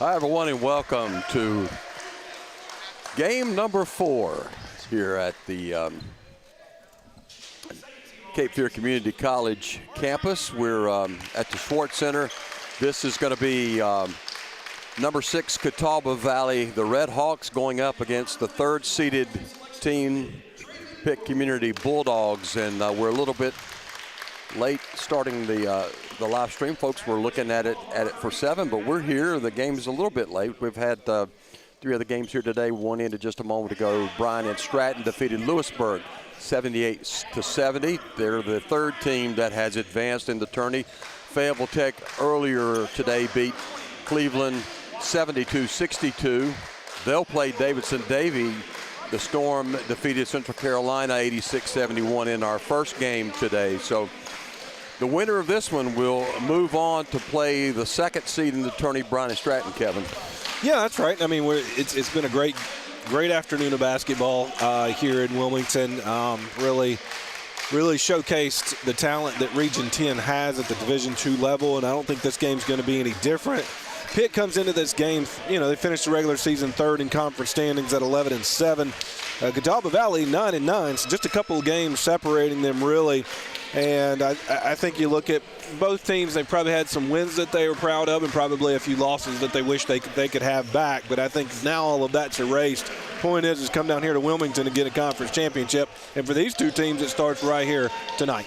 Hi, everyone, and welcome to game number 4 here at the Cape Fear Community College campus. We're at the Schwartz Center. This is going to be number 6 Catawba Valley, the Red Hawks, going up against the third-seeded team, Pitt Community Bulldogs, and we're a little bit late starting the live stream. Folks were looking at it for 7, but we're here. The game's a little bit late. We've had 3 other games here today. One ended just a moment ago. Bryan and Stratton defeated Lewisburg 78-70. They're the third team that has advanced in the tourney. Fayetteville Tech earlier today beat Cleveland 72-62. They'll play Davidson-Davie. The Storm defeated Central Carolina 86-71 in our first game today. So the winner of this one will move on to play the second seed in the tourney, Bryan and Stratton, Kevin. Yeah, that's right. I mean, it's been a great afternoon of basketball here in Wilmington. Really showcased the talent that Region 10 has at the Division II level, and I don't think this game's going to be any different. Pitt comes into this game, you know, they finished the regular season 3rd in conference standings at 11-7. Catawba Valley 9-9, so just a couple of games separating them really. And I think you look at both teams, they probably had some wins that they were proud of and probably a few losses that they wish they could have back. But I think now all of that's erased. Point is come down here to Wilmington and get a conference championship. And for these two teams, it starts right here tonight.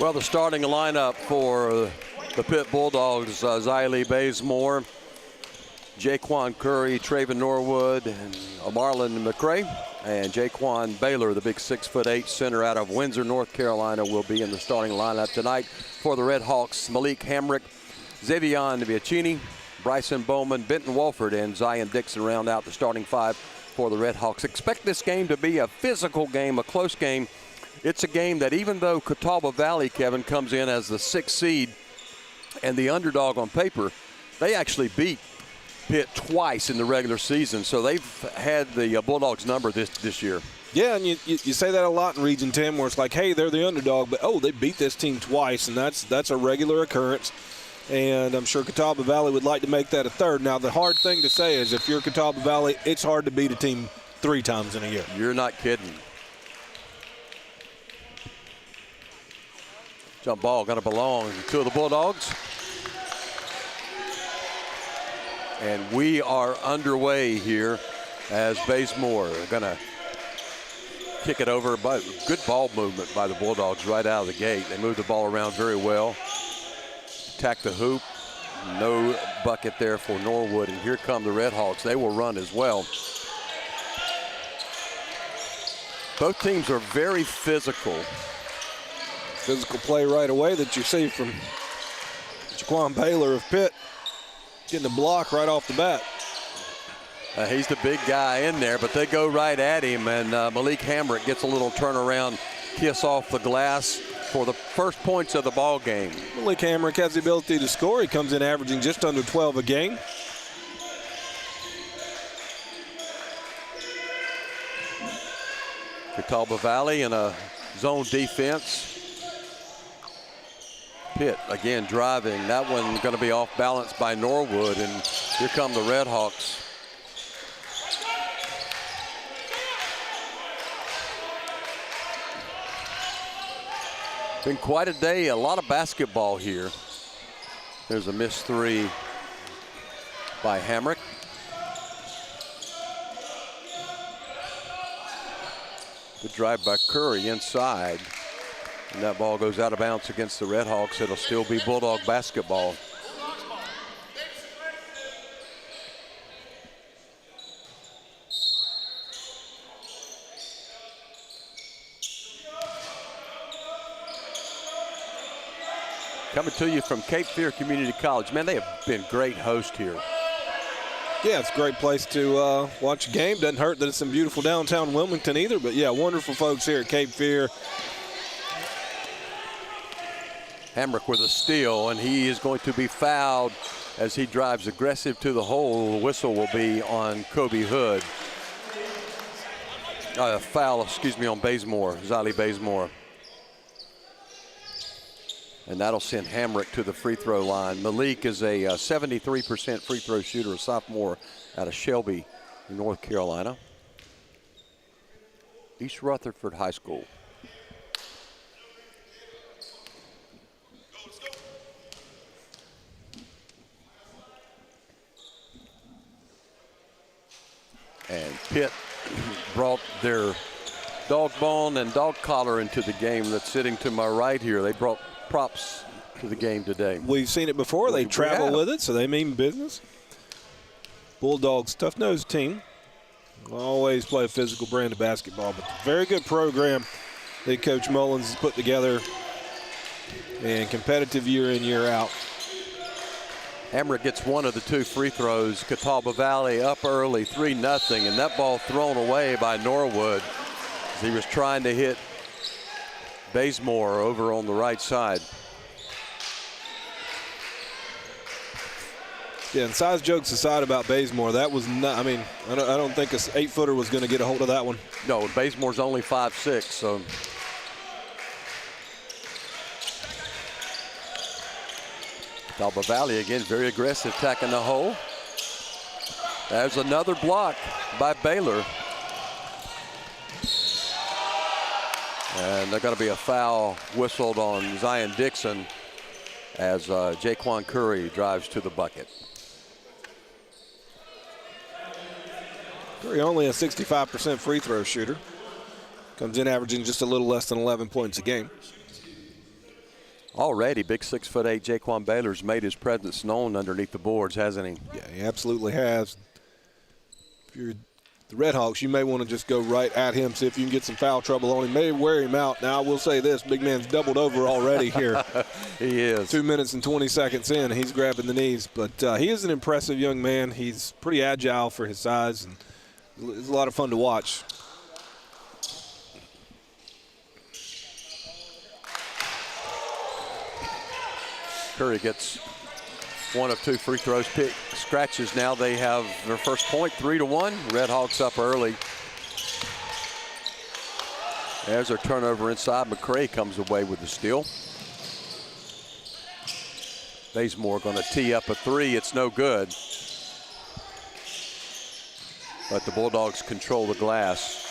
Well, the starting lineup for the Pitt Bulldogs, Xylee Bazemore, Jaquan Curry, Traven Norwood, and Marlon McCray. And Jaquan Baylor, the big 6'8" center out of Windsor, North Carolina, will be in the starting lineup tonight for the Red Hawks. Malik Hamrick, Xavion Viacini, Bryson Bowman, Benton Wolford, and Zion Dixon round out the starting 5 for the Red Hawks. Expect this game to be a physical game, a close game. It's a game that even though Catawba Valley, Kevin, comes in as the 6th seed and the underdog on paper, they actually beat Pitt twice in the regular season, so they've had the Bulldogs number this year. Yeah, and you say that a lot in Region 10 where it's like, hey, they're the underdog, but oh, they beat this team twice, and that's a regular occurrence. And I'm sure Catawba Valley would like to make that a third. Now, the hard thing to say is if you're Catawba Valley, it's hard to beat a team 3 times in a year. You're not kidding. Jump ball going to belong to the Bulldogs. And we are underway here as Bazemore going to kick it over. But good ball movement by the Bulldogs right out of the gate. They move the ball around very well. Attack the hoop. No bucket there for Norwood. And here come the Red Hawks. They will run as well. Both teams are very physical. Physical play right away that you see from Jaquan Baylor of Pitt. Getting a block right off the bat. He's the big guy in there, but they go right at him, and Malik Hamrick gets a little turnaround kiss off the glass for the first points of the ball game. Malik Hamrick has the ability to score. He comes in averaging just under 12 a game. Catawba Valley in a zone defense. Pitt again driving. That one going to be off balance by Norwood, and here come the Red Hawks. Been quite a day, a lot of basketball here. There's a missed 3 by Hamrick. Good drive by Curry inside. And that ball goes out of bounds against the Red Hawks. It'll still be Bulldog basketball. Coming to you from Cape Fear Community College. Man, they have been great hosts here. Yeah, it's a great place to watch a game. Doesn't hurt that it's in beautiful downtown Wilmington either. But, yeah, wonderful folks here at Cape Fear. Hamrick with a steal, and he is going to be fouled as he drives aggressive to the hole. The whistle will be on Kobe Hood. Foul, on Bazemore, Xylee Bazemore. And that'll send Hamrick to the free throw line. Malik is a 73% free throw shooter, a sophomore out of Shelby, North Carolina. East Rutherford High School. And Pitt brought their dog bone and dog collar into the game that's sitting to my right here. They brought props to the game today. We've seen it before. They travel with it, so they mean business. Bulldogs, tough-nosed team. Always play a physical brand of basketball, but very good program that Coach Mullins has put together, and competitive year in, year out. Hamrick gets one of the 2 free throws. Catawba Valley up early, 3-0, and that ball thrown away by Norwood as he was trying to hit Bazemore over on the right side. Yeah, and size jokes aside about Bazemore, that was not, I mean, I don't think an 8-footer was going to get a hold of that one. No, Bazemore's only 5'6", so. Catawba Valley again, very aggressive, attacking the hole. There's another block by Baylor. And there's going to be a foul whistled on Zion Dixon as Jaquan Curry drives to the bucket. Curry only a 65% free throw shooter. Comes in averaging just a little less than 11 points a game. Already, big 6'8" Jaquan Baylor's made his presence known underneath the boards, hasn't he? Yeah, he absolutely has. If you're the Red Hawks, you may want to just go right at him, see if you can get some foul trouble on him. Maybe wear him out. Now, I will say this, big man's doubled over already here. He is. 2 minutes and 20 seconds in, he's grabbing the knees. But he is an impressive young man. He's pretty agile for his size, and it's a lot of fun to watch. Curry gets one of 2 free throws. Pitt scratches now. They have their first point, 3-1. Red Hawks up early. There's their turnover inside. McCray comes away with the steal. Bazemore going to tee up a 3. It's no good. But the Bulldogs control the glass.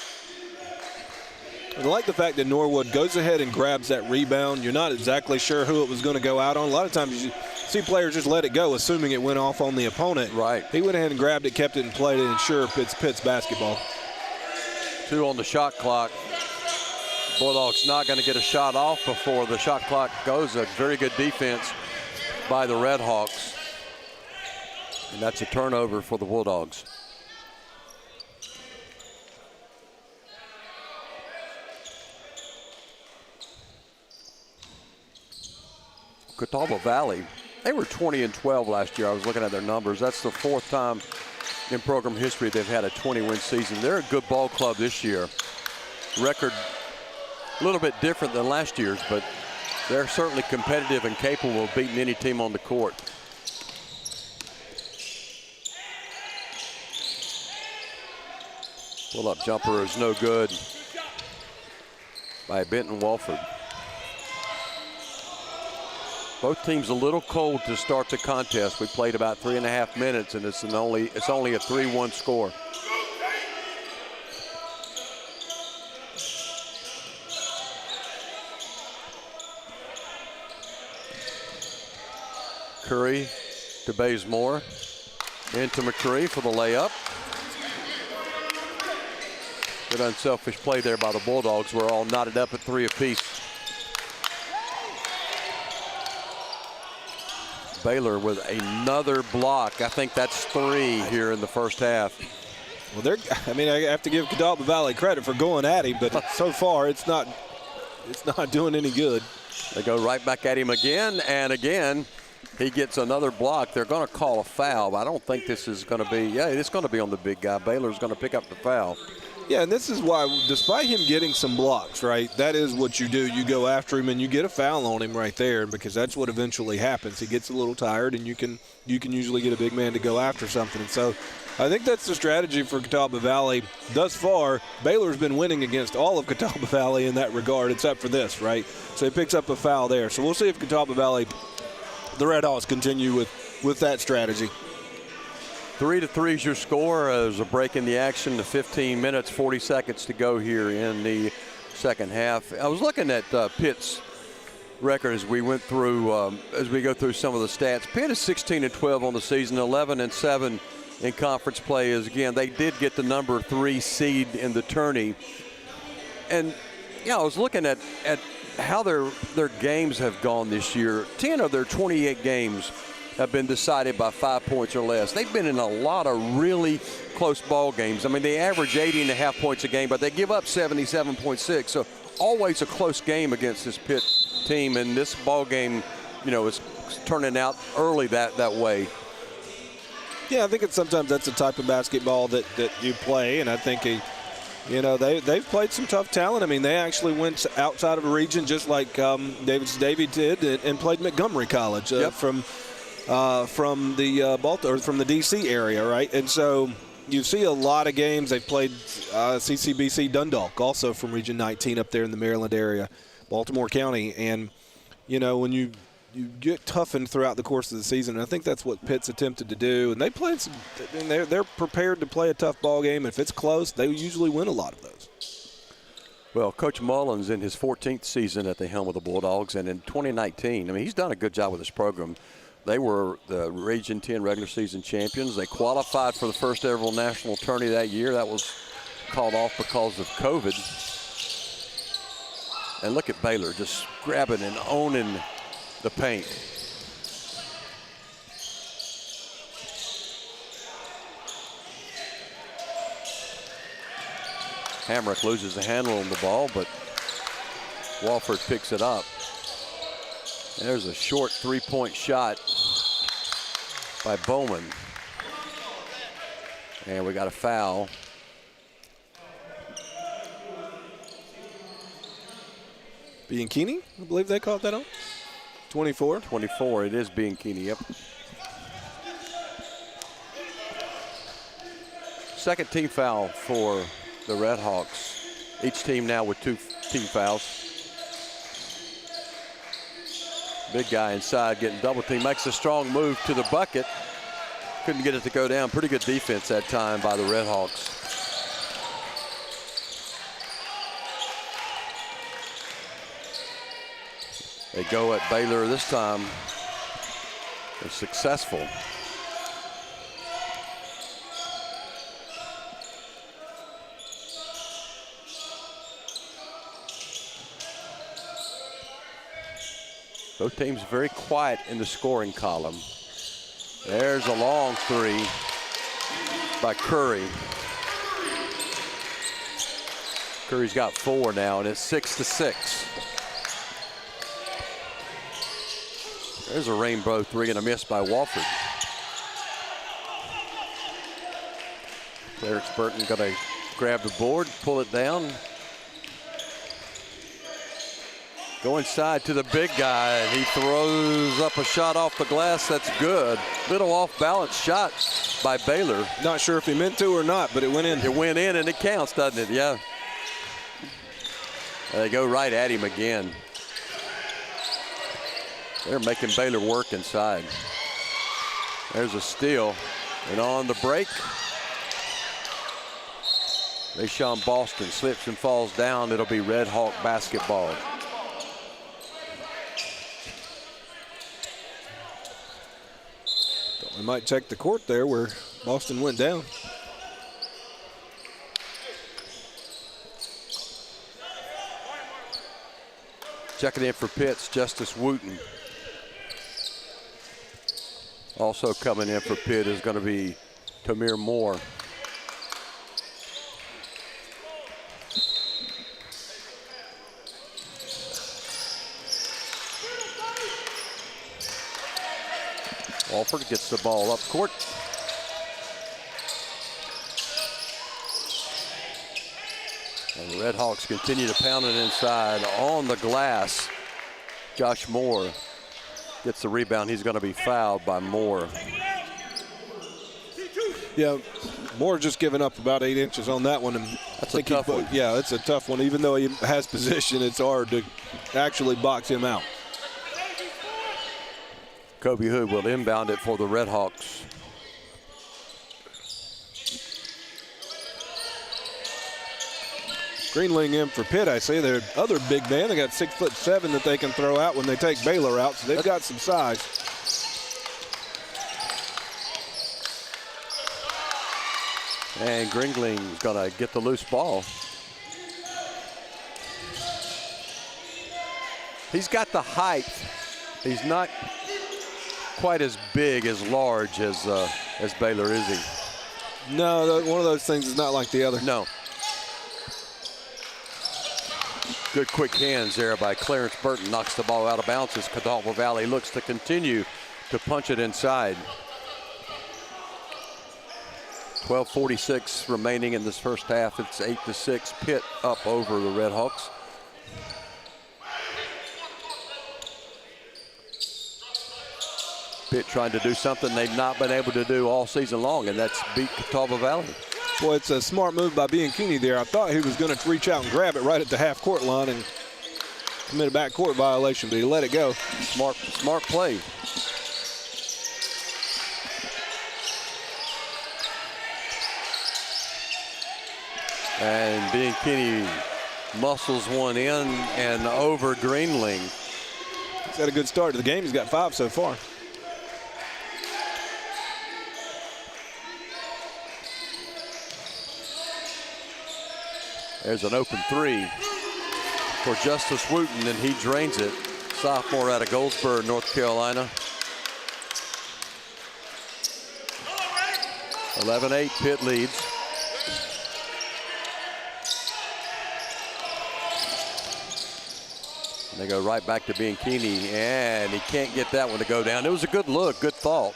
I like the fact that Norwood goes ahead and grabs that rebound. You're not exactly sure who it was going to go out on. A lot of times you see players just let it go, assuming it went off on the opponent. Right. He went ahead and grabbed it, kept it, and played it, and sure, Pitt's basketball. 2 on the shot clock. Bulldogs not going to get a shot off before the shot clock goes. A very good defense by the Red Hawks. And that's a turnover for the Bulldogs. Catawba Valley, they were 20-12 last year. I was looking at their numbers. That's the 4th time in program history they've had a 20-win season. They're a good ball club this year. Record a little bit different than last year's, but they're certainly competitive and capable of beating any team on the court. Pull-up jumper is no good by Benton Walford. Both teams a little cold to start the contest. We played about 3.5 minutes, and it's only a 3-1 score. Curry to Bazemore, into McCree for the layup. Good unselfish play there by the Bulldogs. We're all knotted up at 3 apiece. Baylor with another block. I think that's 3 here in the first half. Well, I have to give Catawba Valley credit for going at him, but so far it's not doing any good. They go right back at him again, and again, he gets another block. They're going to call a foul, but I don't think this is going to be, it's going to be on the big guy. Baylor's going to pick up the foul. Yeah, and this is why, despite him getting some blocks, right, that is what you do. You go after him and you get a foul on him right there, because that's what eventually happens. He gets a little tired, and you can usually get a big man to go after something. And so I think that's the strategy for Catawba Valley thus far. Baylor's been winning against all of Catawba Valley in that regard, except for this, right? So he picks up a foul there. So we'll see if Catawba Valley, the Red Hawks, continue with that strategy. 3-3 is your score. There's a break in the action. 15 minutes, 40 seconds to go here in the second half. I was looking at Pitt's record as we went through, as we go through some of the stats. Pitt is 16-12 on the season, 11-7 in conference play. As again, they did get the number 3 seed in the tourney. And yeah, I was looking at how their games have gone this year. 10 of their 28 games have been decided by 5 points or less. They've been in a lot of really close ball games. I mean, they average 80.5 points a game, but they give up 77.6. So always a close game against this Pitt team, and this ball game, is turning out early that way. Yeah, I think sometimes that's the type of basketball that you play, and I think they've played some tough talent. I mean, they actually went outside of a region just like David's Davy did, and played Montgomery College from the D.C. area, right? And so you see a lot of games. They've played CCBC Dundalk, also from Region 19 up there in the Maryland area, Baltimore County. And, when you get toughened throughout the course of the season, and I think that's what Pitt's attempted to do. And they played they're prepared to play a tough ball game. If it's close, they usually win a lot of those. Well, Coach Mullins in his 14th season at the helm of the Bulldogs, and in 2019, I mean, he's done a good job with this program. They were the Region 10 regular season champions. They qualified for the first ever national tourney that year. That was called off because of COVID. And look at Baylor just grabbing and owning the paint. Hamrick loses the handle on the ball, but Walford picks it up. There's a short three-point shot by Bowman. And we got a foul. Bianchini, I believe they called that on. 24. 24, it is Bianchini, yep. Second team foul for the Red Hawks. Each team now with 2 team fouls. Big guy inside getting double team, makes a strong move to the bucket. Couldn't get it to go down. Pretty good defense that time by the Red Hawks. They go at Baylor this time. They're successful. Both teams very quiet in the scoring column. There's a long three by Curry. Curry's got 4 now, and it's 6-6. There's a rainbow three and a miss by Walford. Clarence Burton going to grab the board, pull it down. Go inside to the big guy, and he throws up a shot off the glass. That's good. Little off-balance shot by Baylor. Not sure if he meant to or not, but it went in. It went in, and it counts, doesn't it? Yeah. They go right at him again. They're making Baylor work inside. There's a steal. And on the break, Rashawn Boston slips and falls down. It'll be Red Hawk basketball. We might check the court there where Boston went down. Checking in for Pitt's Justice Wooten. Also coming in for Pitt is going to be Tamir Moore. Walford gets the ball up court. And the Red Hawks continue to pound it inside on the glass. Josh Moore gets the rebound. He's going to be fouled by Moore. Yeah, Moore just giving up about 8 inches on that one. And that's a tough one. Yeah, it's a tough one. Even though he has position, it's hard to actually box him out. Kobe Hood will inbound it for the Red Hawks. Greenling in for Pitt. I say their other big man. They got 6'7" that they can throw out when they take Baylor out, so they've got some size. And Gringling's going to get the loose ball. He's got the height. He's not quite as big, as large as Baylor, is he? No, one of those things is not like the other. No. Good quick hands there by Clarence Burton. Knocks the ball out of bounds as Catawba Valley looks to continue to punch it inside. 12:46 remaining in this first half. It's 8-6. Pitt up over the Red Hawks. Pitt trying to do something they've not been able to do all season long, and that's beat Catawba Valley. Boy, it's a smart move by Bianchini there. I thought he was going to reach out and grab it right at the half-court line and commit a backcourt violation, but he let it go. Smart play. And Bianchini muscles one in and over Greenling. He's had a good start to the game. He's got 5 so far. There's an open three for Justice Wooten, and he drains it. Sophomore out of Goldsboro, North Carolina. 11-8, Pitt leads. And they go right back to Bianchini, and he can't get that one to go down. It was a good look, good thought.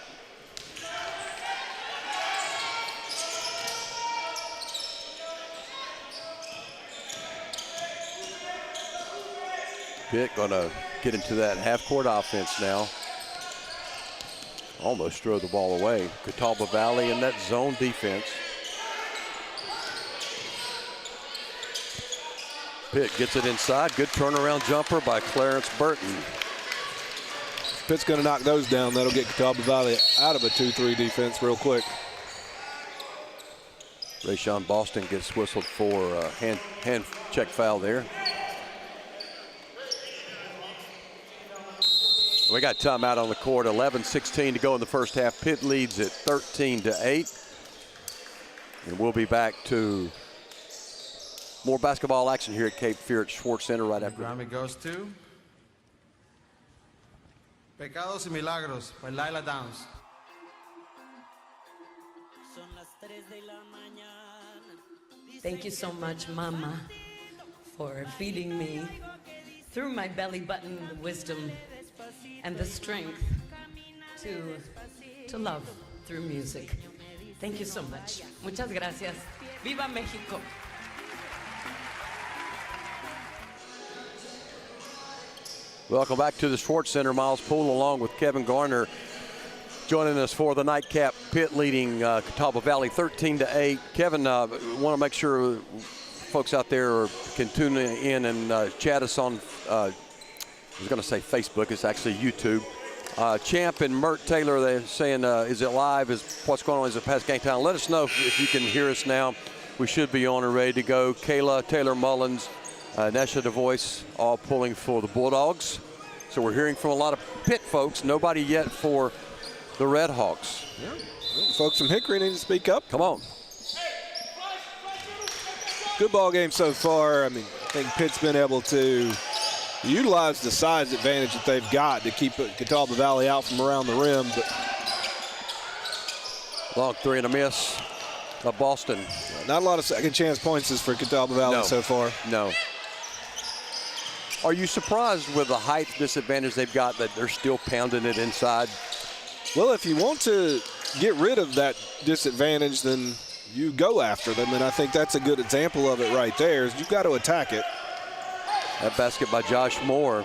Pitt gonna get into that half-court offense now. Almost throw the ball away. Catawba Valley in that zone defense. Pitt gets it inside. Good turnaround jumper by Clarence Burton. Pitt's going to knock those down. That'll get Catawba Valley out of a 2-3 defense real quick. Rayshawn Boston gets whistled for a hand check foul there. We got timeout on the court. 11:16 to go in the first half. Pitt leads at 13-8. And we'll be back to more basketball action here at Cape Fear at Schwartz Center right after. The Grammy goes to Pecados y Milagros by Lila Downs. Thank you so much, Mama, for feeding me through my belly button the wisdom and the strength to love through music. Thank you so much. Muchas gracias. Viva Mexico. Welcome back to the Schwartz Center. Miles Poole along with Kevin Garner joining us for the nightcap. Pitt leading Catawba Valley 13-8. Kevin, want to make sure folks out there can tune in and chat us on, I was going to say Facebook, it's actually YouTube. Champ and Mert Taylor, they're saying, is it live? What's going on? Is it past game time? Let us know if you can hear us now. We should be on and ready to go. Kayla, Taylor Mullins, Nesha DeVoice, all pulling for the Bulldogs. So we're hearing from a lot of Pitt folks, nobody yet for the Red Hawks. Yeah. Well, folks from Hickory need to speak up. Come on. Good ball game so far. I mean, I think Pitt's been able to utilize the size advantage that they've got to keep Catawba Valley out from around the rim. But long three and a miss of Boston. Not a lot of second chance points for Catawba Valley so far. No. Are you surprised with the height disadvantage they've got that they're still pounding it inside? Well, if you want to get rid of that disadvantage, then you go after them, and I think that's a good example of it right there. Is you've got to attack it. That basket by Josh Moore.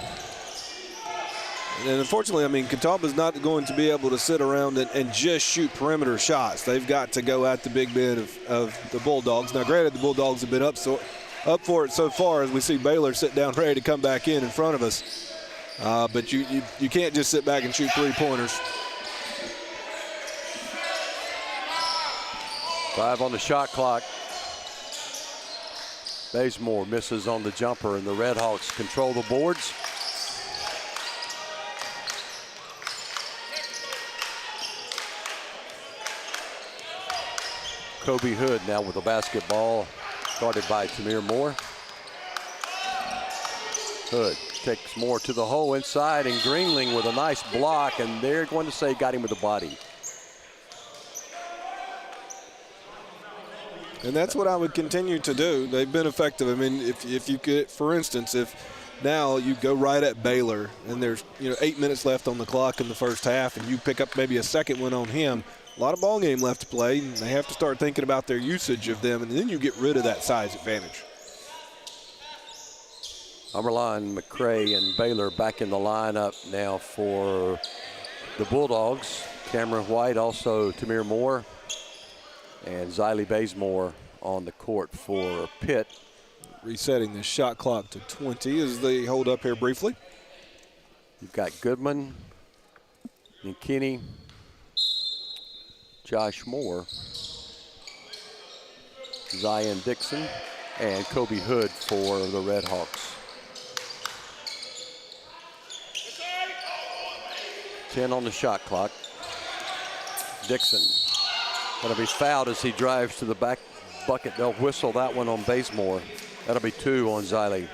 And unfortunately, I mean, Catawba's not going to be able to sit around and just shoot perimeter shots. They've got to go at the big men of the Bulldogs. Now, granted, the Bulldogs have been up for it so far, as we see Baylor sit down ready to come back in front of us. But you can't just sit back and shoot three-pointers. 5 on the shot clock. Bazemore misses on the jumper, and the Red Hawks control the boards. Kobe Hood now with the basketball, guarded by Tamir Moore. Hood takes Moore to the hole inside, and Greenling with a nice block, and they're going to say got him with the body. And that's what I would continue to do. They've been effective. I mean, if you could, for instance, if now you go right at Baylor and there's 8 minutes left on the clock in the first half, and you pick up maybe a second one on him, a lot of ball game left to play, and they have to start thinking about their usage of them, and then you get rid of that size advantage. Umberline, McCray, and Baylor back in the lineup now for the Bulldogs. Cameron White, also Tamir Moore, and Xylee Bazemore on the court for Pitt. Resetting the shot clock to 20 as they hold up here briefly. You've got Goodman, McKinney, Josh Moore, Zion Dixon, and Kobe Hood for the Red Hawks. 10 on the shot clock. Dixon going to be fouled as he drives to the back bucket. They'll whistle that one on Bazemore. That'll be 2 on Xylee.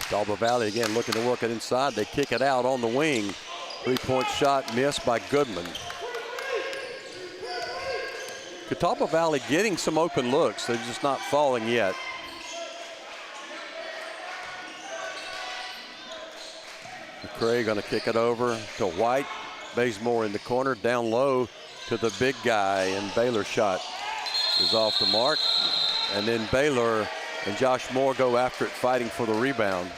Catawba Valley again looking to work it inside. They kick it out on the wing. 3-point shot missed by Goodman. Catawba Valley getting some open looks. They're just not falling yet. McCray going to kick it over to White. Bazemore in the corner, down low to the big guy, and Baylor shot is off the mark. And then Baylor and Josh Moore go after it, fighting for the rebound.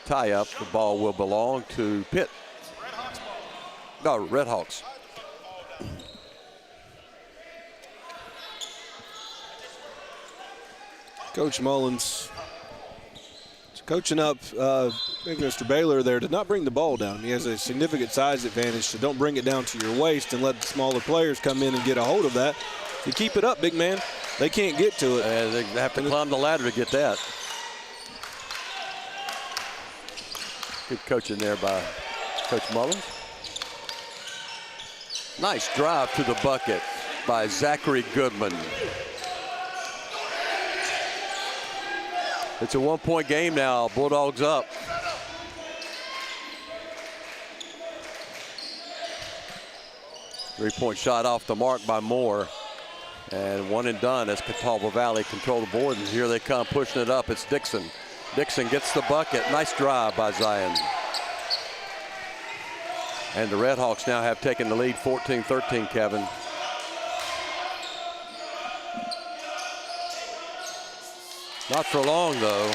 Tie up, the ball will belong to Pitt. No, Red Hawks. Coach Mullins coaching up Mr. Baylor there to not bring the ball down. He has a significant size advantage, so don't bring it down to your waist and let the smaller players come in and get a hold of that. If you keep it up, big man, they can't get to it. They have to climb the ladder to get that. Good coaching there by Coach Mullins. Nice drive to the bucket by Zachary Goodman. It's a 1-point game now. Bulldogs up. Three-point shot off the mark by Moore. And one and done as Catawba Valley control the board. And here they come pushing it up. It's Dixon. Dixon gets the bucket. Nice drive by Zion. And the Red Hawks now have taken the lead 14-13, Kevin. Not for long, though.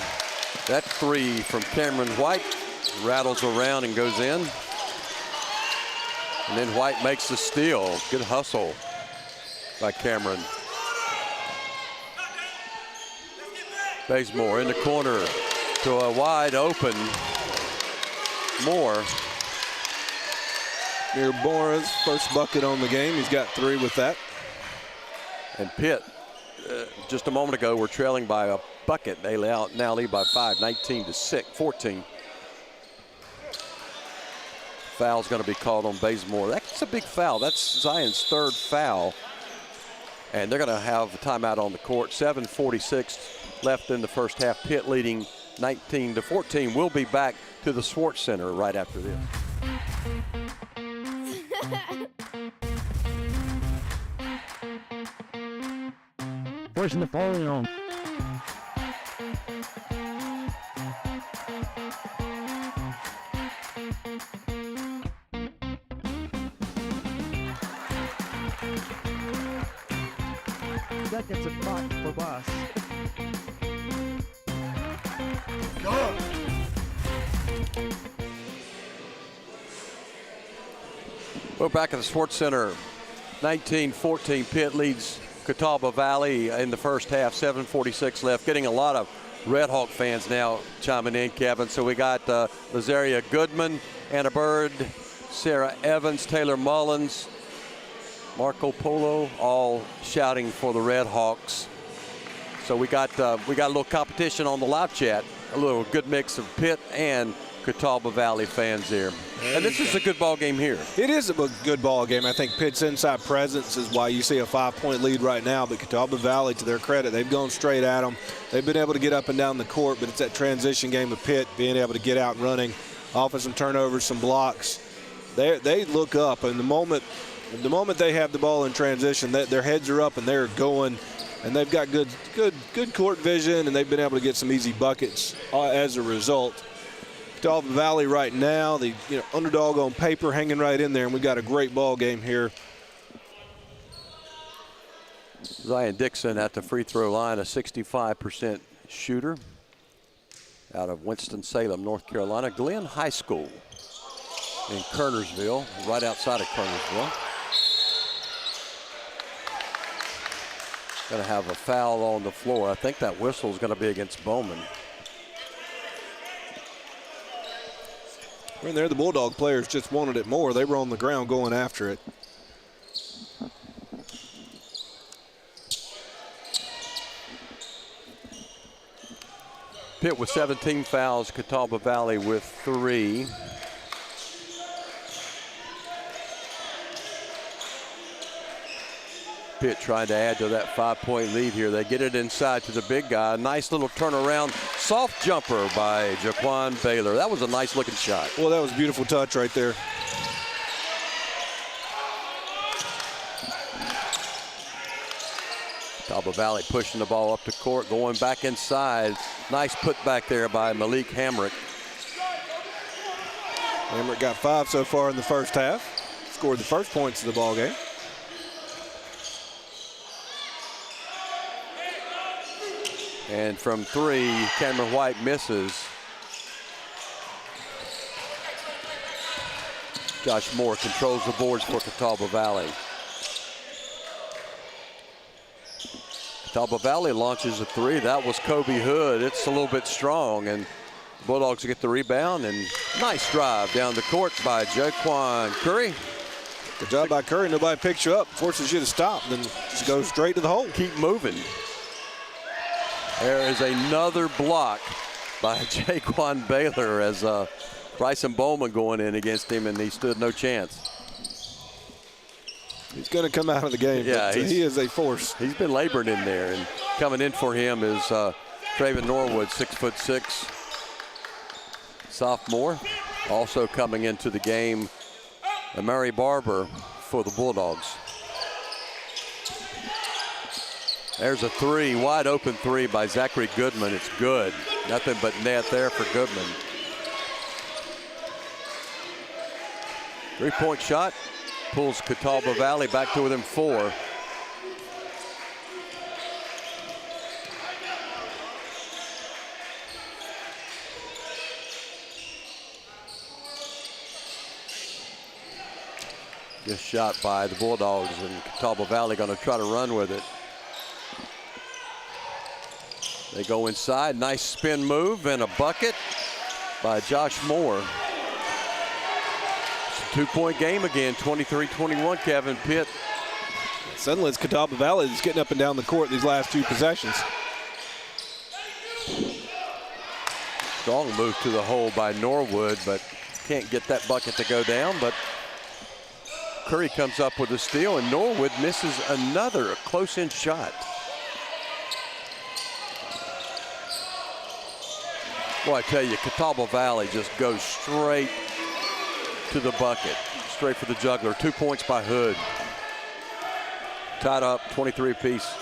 That three from Cameron White rattles around and goes in. And then White makes the steal. Good hustle by Cameron. Bazemore in the corner to a wide open Moore. Near Bora's first bucket on the game. He's got 3 with that. And Pitt, just a moment ago, were trailing by a bucket. They now lead by 5, 14. Foul's going to be called on Bazemore. That's a big foul. That's Zion's 3rd foul. And they're going to have a timeout on the court. 7:46 left in the first half. Pitt leading 19-14. We'll be back to the Schwartz Center right after this. Pushing the phone on. That gets a spot for Boss. We're back at the Schwartz Center. 19-14, Pitt leads Catawba Valley in the first half, 7:46 left. Getting a lot of Red Hawk fans now chiming in, Kevin. So we got Lazaria Goodman, Anna Bird, Sarah Evans, Taylor Mullins, Marco Polo, all shouting for the Red Hawks. So we got a little competition on the live chat, a little good mix of Pitt and Catawba Valley fans here. And this is a good ball game here. It is a good ball game. I think Pitt's inside presence is why you see a 5-point lead right now. But Catawba Valley, to their credit, they've gone straight at them. They've been able to get up and down the court, but it's that transition game of Pitt being able to get out and running, off of some turnovers, some blocks. They look up, and the moment they have the ball in transition, their heads are up and they're going, and they've got good court vision, and they've been able to get some easy buckets as a result. Catawba Valley right now, the underdog on paper, hanging right in there, and we've got a great ball game here. Zion Dixon at the free throw line, a 65% shooter out of Winston-Salem, North Carolina. Glenn High School in Kernersville, right outside of Kernersville. Going to have a foul on the floor. I think that whistle is going to be against Bowman. And there, the Bulldog players just wanted it more. They were on the ground going after it. Pitt with 17 fouls, Catawba Valley with 3. Pitt trying to add to that 5-point lead here. They get it inside to the big guy. Nice little turnaround, soft jumper by Jaquan Baylor. That was a nice looking shot. Well, that was a beautiful touch right there. Catawba Valley pushing the ball up the court, going back inside. Nice put back there by Malik Hamrick. Hamrick got 5 so far in the first half. Scored the first points of the ball game. And from 3, Cameron White misses. Josh Moore controls the boards for Catawba Valley. Catawba Valley launches a 3. That was Kobe Hood. It's a little bit strong, and Bulldogs get the rebound, and nice drive down the court by Jaquan Curry. Good job by Curry. Nobody picks you up, forces you to stop, then just go straight to the hole. Keep moving. There is another block by Jaquan Baylor as Bryson Bowman going in against him, and he stood no chance. He's going to come out of the game, yeah, but he is a force. He's been laboring in there, and coming in for him is Traven Norwood, 6'6", sophomore. Also coming into the game, Mary Barber for the Bulldogs. There's a 3, wide open 3 by Zachary Goodman. It's good. Nothing but net there for Goodman. 3-point shot. Pulls Catawba Valley back to within 4. Good shot by the Bulldogs, and Catawba Valley going to try to run with it. They go inside, nice spin move and a bucket by Josh Moore. It's a 2-point game again, 23-21, Kevin. Pitt. Suddenly it's Catawba Valley that's getting up and down the court these last 2 possessions. Strong move to the hole by Norwood, but can't get that bucket to go down. But Curry comes up with a steal, and Norwood misses another close-in shot. Well, I tell you, Catawba Valley just goes straight to the bucket, straight for the juggler. 2 points by Hood. Tied up, 23 apiece.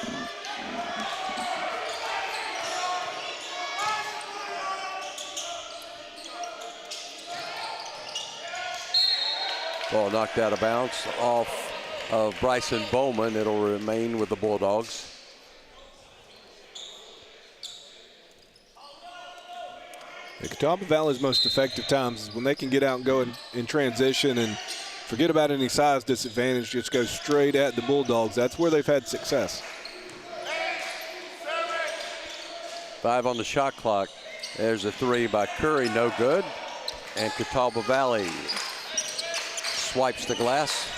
Ball knocked out of bounds off of Bryson Bowman. It'll remain with the Bulldogs. The Catawba Valley's most effective times is when they can get out and go in transition and forget about any size disadvantage, just go straight at the Bulldogs. That's where they've had success. 5 on the shot clock. There's a 3 by Curry, no good. And Catawba Valley swipes the glass.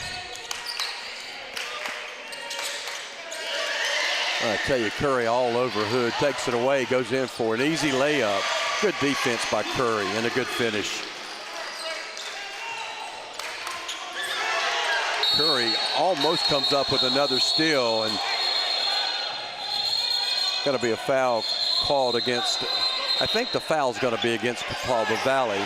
I tell you, Curry all over Hood, takes it away, goes in for an easy layup. Good defense by Curry and a good finish. Curry almost comes up with another steal, and going to be a foul called against, I think the foul's going to be against Catawba Valley.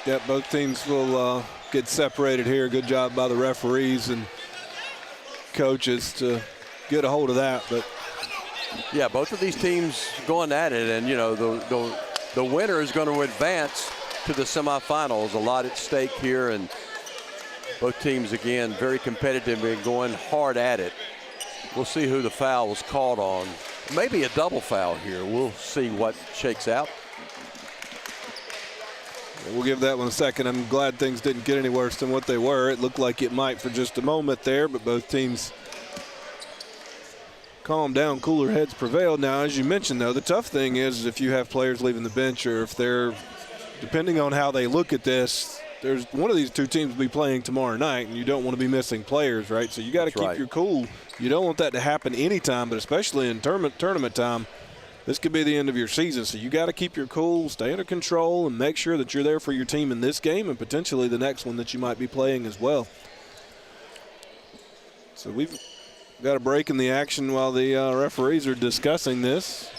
Yeah, both teams will get separated here. Good job by the referees and coaches to get a hold of that. But yeah, both of these teams going at it, and you know the winner is going to advance to the semifinals. A lot at stake here, and both teams again very competitive and going hard at it. We'll see who the foul was called on. Maybe a double foul here. We'll see what shakes out. We'll give that one a second. I'm glad things didn't get any worse than what they were. It looked like it might for just a moment there, but both teams calmed down, cooler heads prevailed. Now, as you mentioned, though, the tough thing is if you have players leaving the bench, or if they're, depending on how they look at this, there's one of these two teams will be playing tomorrow night, and you don't want to be missing players, right? So you got to keep your cool. You don't want that to happen anytime, but especially in tournament time. This could be the end of your season, so you got to keep your cool, stay under control, and make sure that you're there for your team in this game and potentially the next one that you might be playing as well. So we've got a break in the action while the referees are discussing this.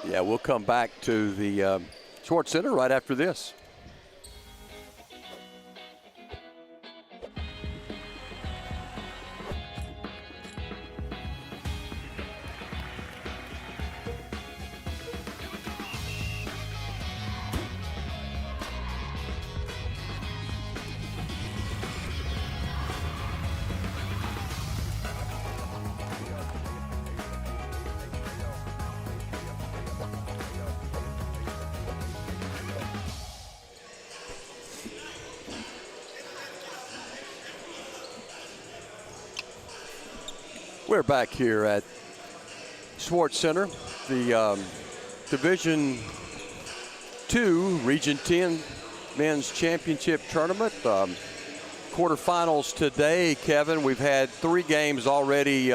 Yeah, we'll come back to the Schwartz Center right after this. We're back here at Schwartz Center, the Division II Region 10 Men's Championship Tournament. Quarterfinals today, Kevin. We've had 3 games already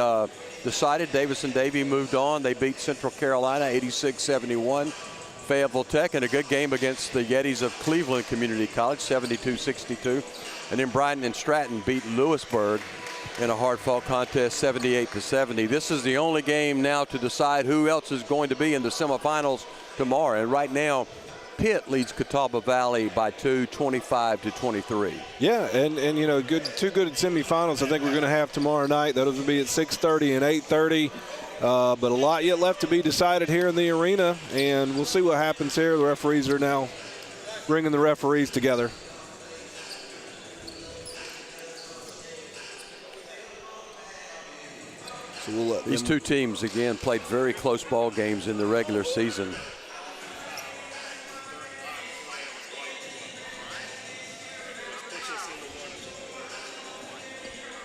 decided. Davis and Davie moved on. They beat Central Carolina 86-71. Fayetteville Tech in a good game against the Yetis of Cleveland Community College, 72-62. And then Brighton and Stratton beat Lewisburg in a hard-fought contest, 78-70. This is the only game now to decide who else is going to be in the semifinals tomorrow. And right now, Pitt leads Catawba Valley by 2, 25-23. Yeah, and you know, two good semifinals I think we're going to have tomorrow night. Those will be at 6:30 and 8:30. But a lot yet left to be decided here in the arena, and we'll see what happens here. The referees are now bringing the referees together. So we'll let these two teams, again, played very close ball games in the regular season.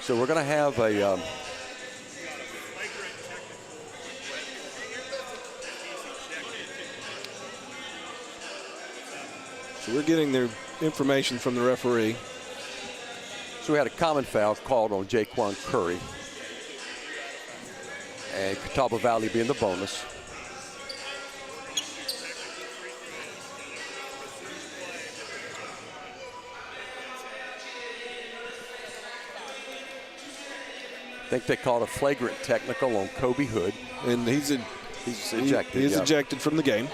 So we're going to have a so we're getting their information from the referee. So we had a common foul called on Jaquan Curry, and Catawba Valley being the bonus. I think they called a flagrant technical on Kobe Hood. And he's He's ejected. He is yeah. ejected from the game.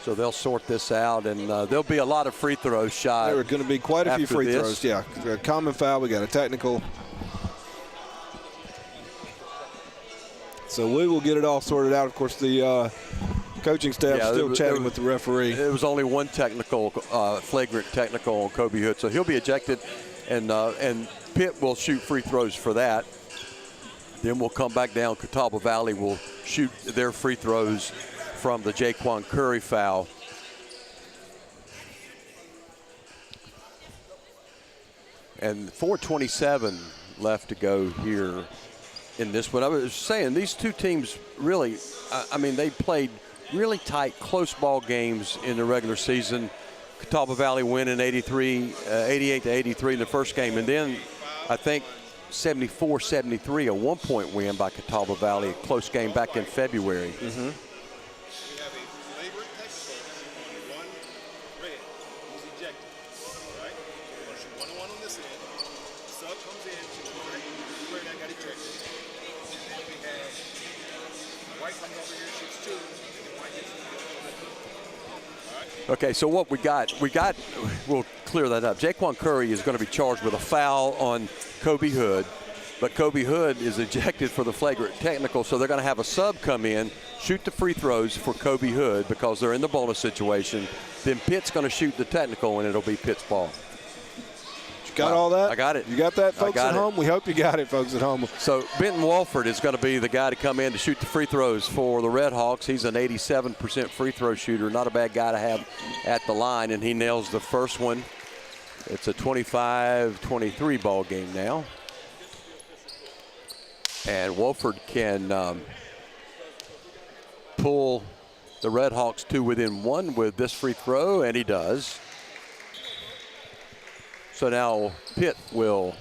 So they'll sort this out, and there'll be a lot of free throws shot. There are going to be quite a few after free this. throws. Yeah, a common foul. We got a technical. So we will get it all sorted out. Of course, the coaching staff still chatting with the referee. There was only one technical, flagrant technical on Kobe Hood, so he'll be ejected, and Pitt will shoot free throws for that. Then we'll come back down. Catawba Valley will shoot their free throws from the Jaquan Curry foul. And 4:27 left to go here in this one. I was saying these two teams really, I mean, they played really tight, close ball games in the regular season. Catawba Valley winning 88-83 in the first game, and then I think 74-73, a one-point win by Catawba Valley, a close game back in February. Mm-hmm. Okay, so what we got, we'll clear that up. Jaquan Curry is going to be charged with a foul on Kobe Hood, but Kobe Hood is ejected for the flagrant technical, so they're going to have a sub come in, shoot the free throws for Kobe Hood because they're in the bonus situation. Then Pitt's going to shoot the technical, and it'll be Pitt's ball. Got all that? I got it. You got that, folks at home? We hope you got it, folks at home. So Benton Walford is going to be the guy to come in to shoot the free throws for the Red Hawks. He's an 87% free throw shooter, not a bad guy to have at the line, and he nails the first one. It's a 25-23 ball game now. And Walford can pull the Red Hawks to within one with this free throw, and he does. So now Pitt will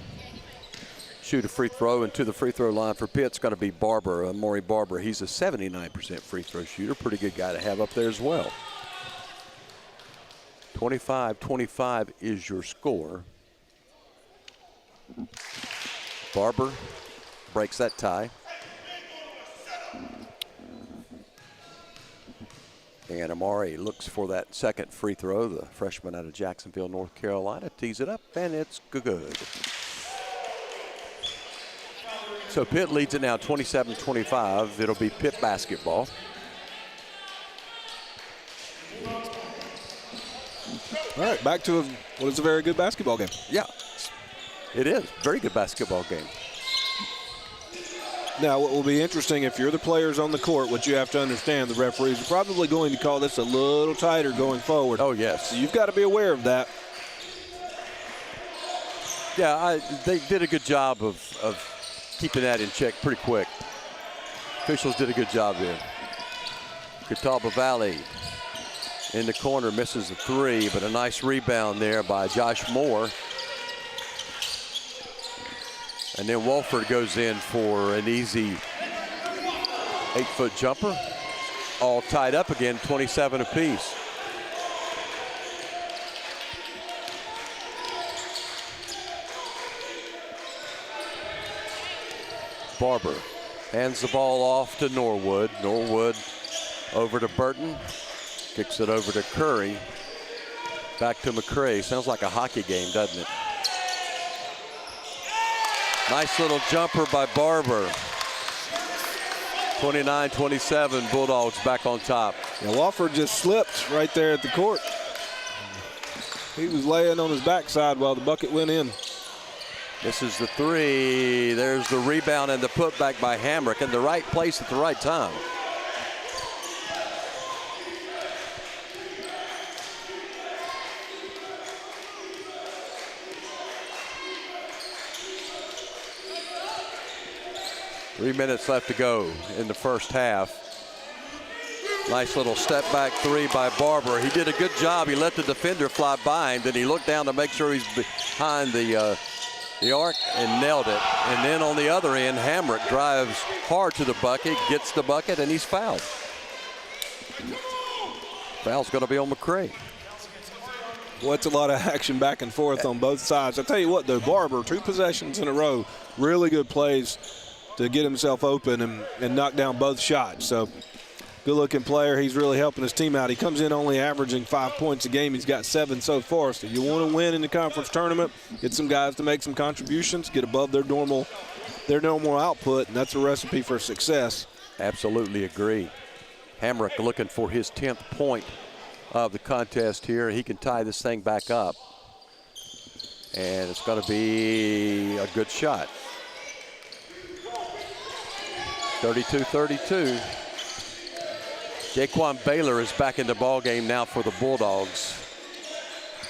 shoot a free throw, and to the free throw line for Pitt's going to be Barber, Maury Barber. He's a 79% free throw shooter. Pretty good guy to have up there as well. 25-25 is your score. Barber breaks that tie. And Amari looks for that second free throw. The freshman out of Jacksonville, North Carolina, tees it up, and it's good. So Pitt leads it now 27-25. It'll be Pitt basketball. All right, back to what is a very good basketball game. Yeah, it is. Very good basketball game. Now, what will be interesting, if you're the players on the court, what you have to understand, the referees are probably going to call this a little tighter going forward. Oh, yes. So you've got to be aware of that. Yeah, they did a good job of keeping that in check pretty quick. Officials did a good job there. Catawba Valley in the corner misses the three, but a nice rebound there by Josh Moore. And then Walford goes in for an easy 8-foot jumper. All tied up again, 27 apiece. Barber hands the ball off to Norwood. Norwood over to Burton. Kicks it over to Curry. Back to McCray. Sounds like a hockey game, doesn't it? Nice little jumper by Barber. 29-27, Bulldogs back on top. Yeah, Walford just slipped right there at the court. He was laying on his backside while the bucket went in. This is the three. There's the rebound and the putback by Hamrick in the right place at the right time. Three minutes left to go in the first half. Nice little step back three by Barber. He did a good job. He let the defender fly by him. Then he looked down to make sure he's behind the arc and nailed it. And then on the other end, Hamrick drives hard to the bucket, gets the bucket, and he's fouled. Foul's going to be on McCray. What's a lot of action back and forth on both sides. I tell you what, though, Barber, 2 possessions in a row, really good plays to get himself open and knock down both shots. So good-looking player. He's really helping his team out. He comes in only averaging 5 points a game. He's got 7 so far. So you want to win in the conference tournament, get some guys to make some contributions, get above their normal output, and that's a recipe for success. Absolutely agree. Hamrick looking for his 10th point of the contest here. He can tie this thing back up. And it's going to be a good shot. 32-32. Jaquan Baylor is back in the ball game now for the Bulldogs.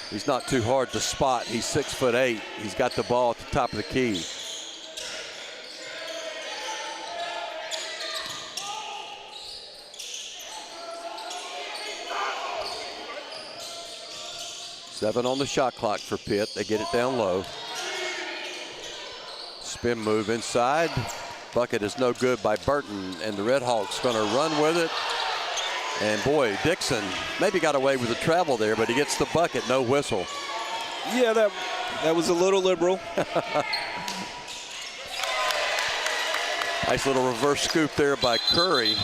He's not too hard to spot. He's 6'8". He's got the ball at the top of the key. Seven on the shot clock for Pitt. They get it down low. Spin move inside. Bucket is no good by Burton, and the Red Hawks going to run with it. And boy, Dixon maybe got away with the travel there, but he gets the bucket, no whistle. Yeah, that was a little liberal. Nice little reverse scoop there by Curry.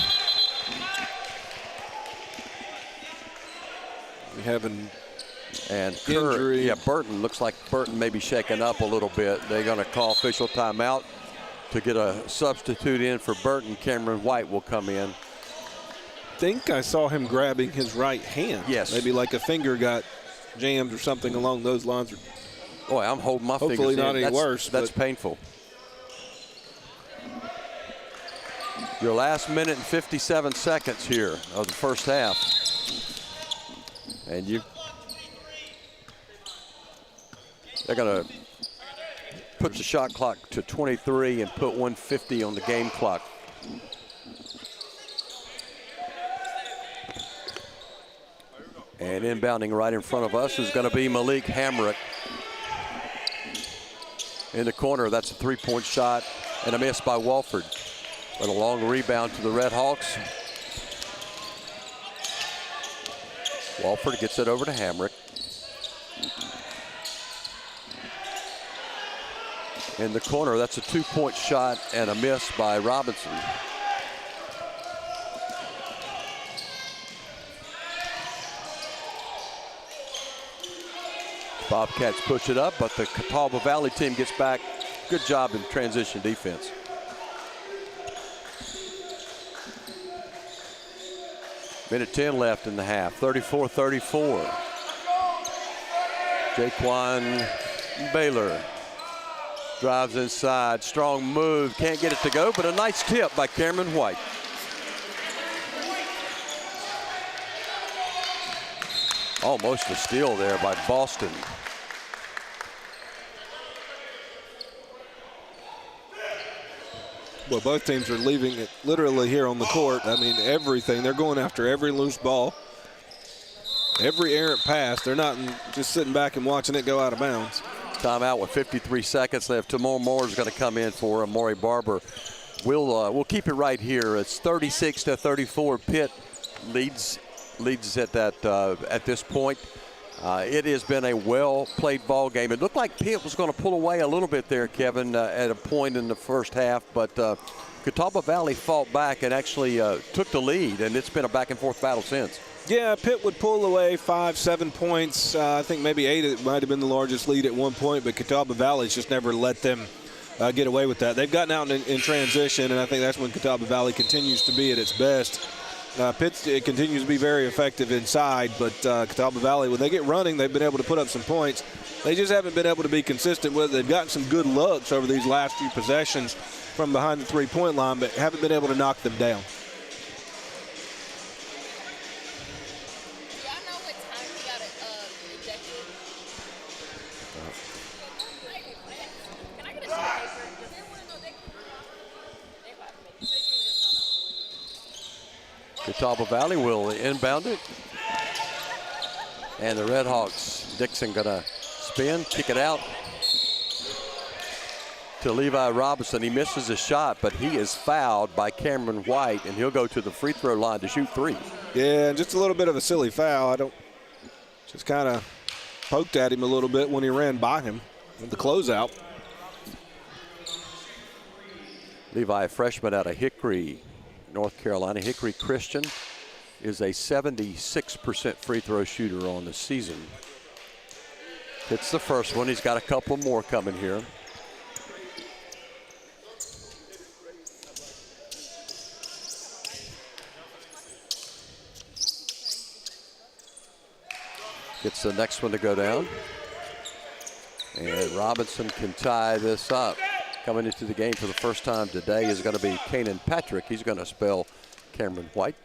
We having and injury. Yeah, Burton, looks like Burton may be shaken up a little bit. They're going to call official timeout to get a substitute in for Burton. Cameron White will come in. I think I saw him grabbing his right hand. Yes. Maybe like a finger got jammed or something along those lines. Boy, I'm holding my fingers in. Hopefully not any worse. That's painful. Your last minute and 57 seconds here of the first half. And they're going to put the shot clock to 23 and put 150 on the game clock. And inbounding right in front of us is going to be Malik Hamrick. In the corner, that's a three-point shot and a miss by Walford. But a long rebound to the Red Hawks. Walford gets it over to Hamrick. In the corner, that's a two-point shot and a miss by Robinson. Bobcats push it up, but the Catawba Valley team gets back. Good job in transition defense. Minute 10 left in the half, 34-34. Jaquan Baylor drives inside, strong move, can't get it to go, but a nice tip by Cameron White. Almost a steal there by Boston. Well, both teams are leaving it literally here on the court. I mean, everything. They're going after every loose ball, every errant pass. They're not just sitting back and watching it go out of bounds. Timeout with 53 seconds left. Tamar Moore is going to come in for Amari Barber. We'll keep it right here. It's 36-34. Pitt leads at this point. It has been a well-played ball game. It looked like Pitt was going to pull away a little bit there, Kevin, at a point in the first half, but Catawba Valley fought back and actually took the lead, and it's been a back-and-forth battle since. Yeah, Pitt would pull away 5-7 points. I think maybe 8. It might have been the largest lead at one point, but Catawba Valley's just never let them get away with that. They've gotten out in transition, and I think that's when Catawba Valley continues to be at its best. Pitt continues to be very effective inside, but Catawba Valley, when they get running, they've been able to put up some points. They just haven't been able to be consistent with it. They've gotten some good looks over these last few possessions from behind the three-point line, but haven't been able to knock them down. Catawba Valley will inbound it. And the Red Hawks, Dixon gonna spin, kick it out to Levi Robinson. He misses a shot, but he is fouled by Cameron White, and he'll go to the free throw line to shoot 3. Yeah, just a little bit of a silly foul. Just kind of poked at him a little bit when he ran by him with the closeout. Levi, a freshman out of Hickory, North Carolina. Hickory Christian is a 76% free throw shooter on the season. Hits the first one. He's got a couple more coming here. Gets the next one to go down. And Robinson can tie this up. Coming into the game for the first time today is going to be Kanan Patrick. He's going to spell Cameron White.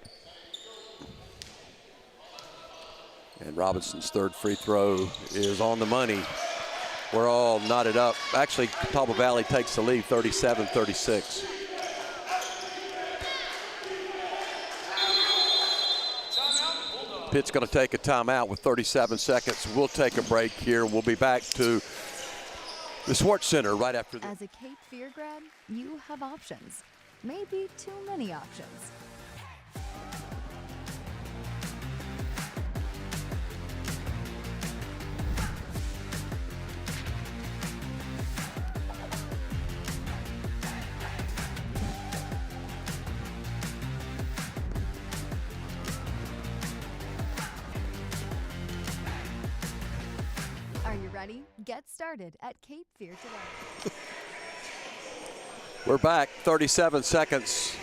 And Robinson's third free throw is on the money. We're all knotted up. Actually, Catawba Valley takes the lead, 37-36. Pitt's going to take a timeout with 37 seconds. We'll take a break here. We'll be back to the Sports Center right after this. As a Cape Fear grad, you have options. Maybe too many options. Are you ready? Get started at Cape Fear today. We're back, 37 seconds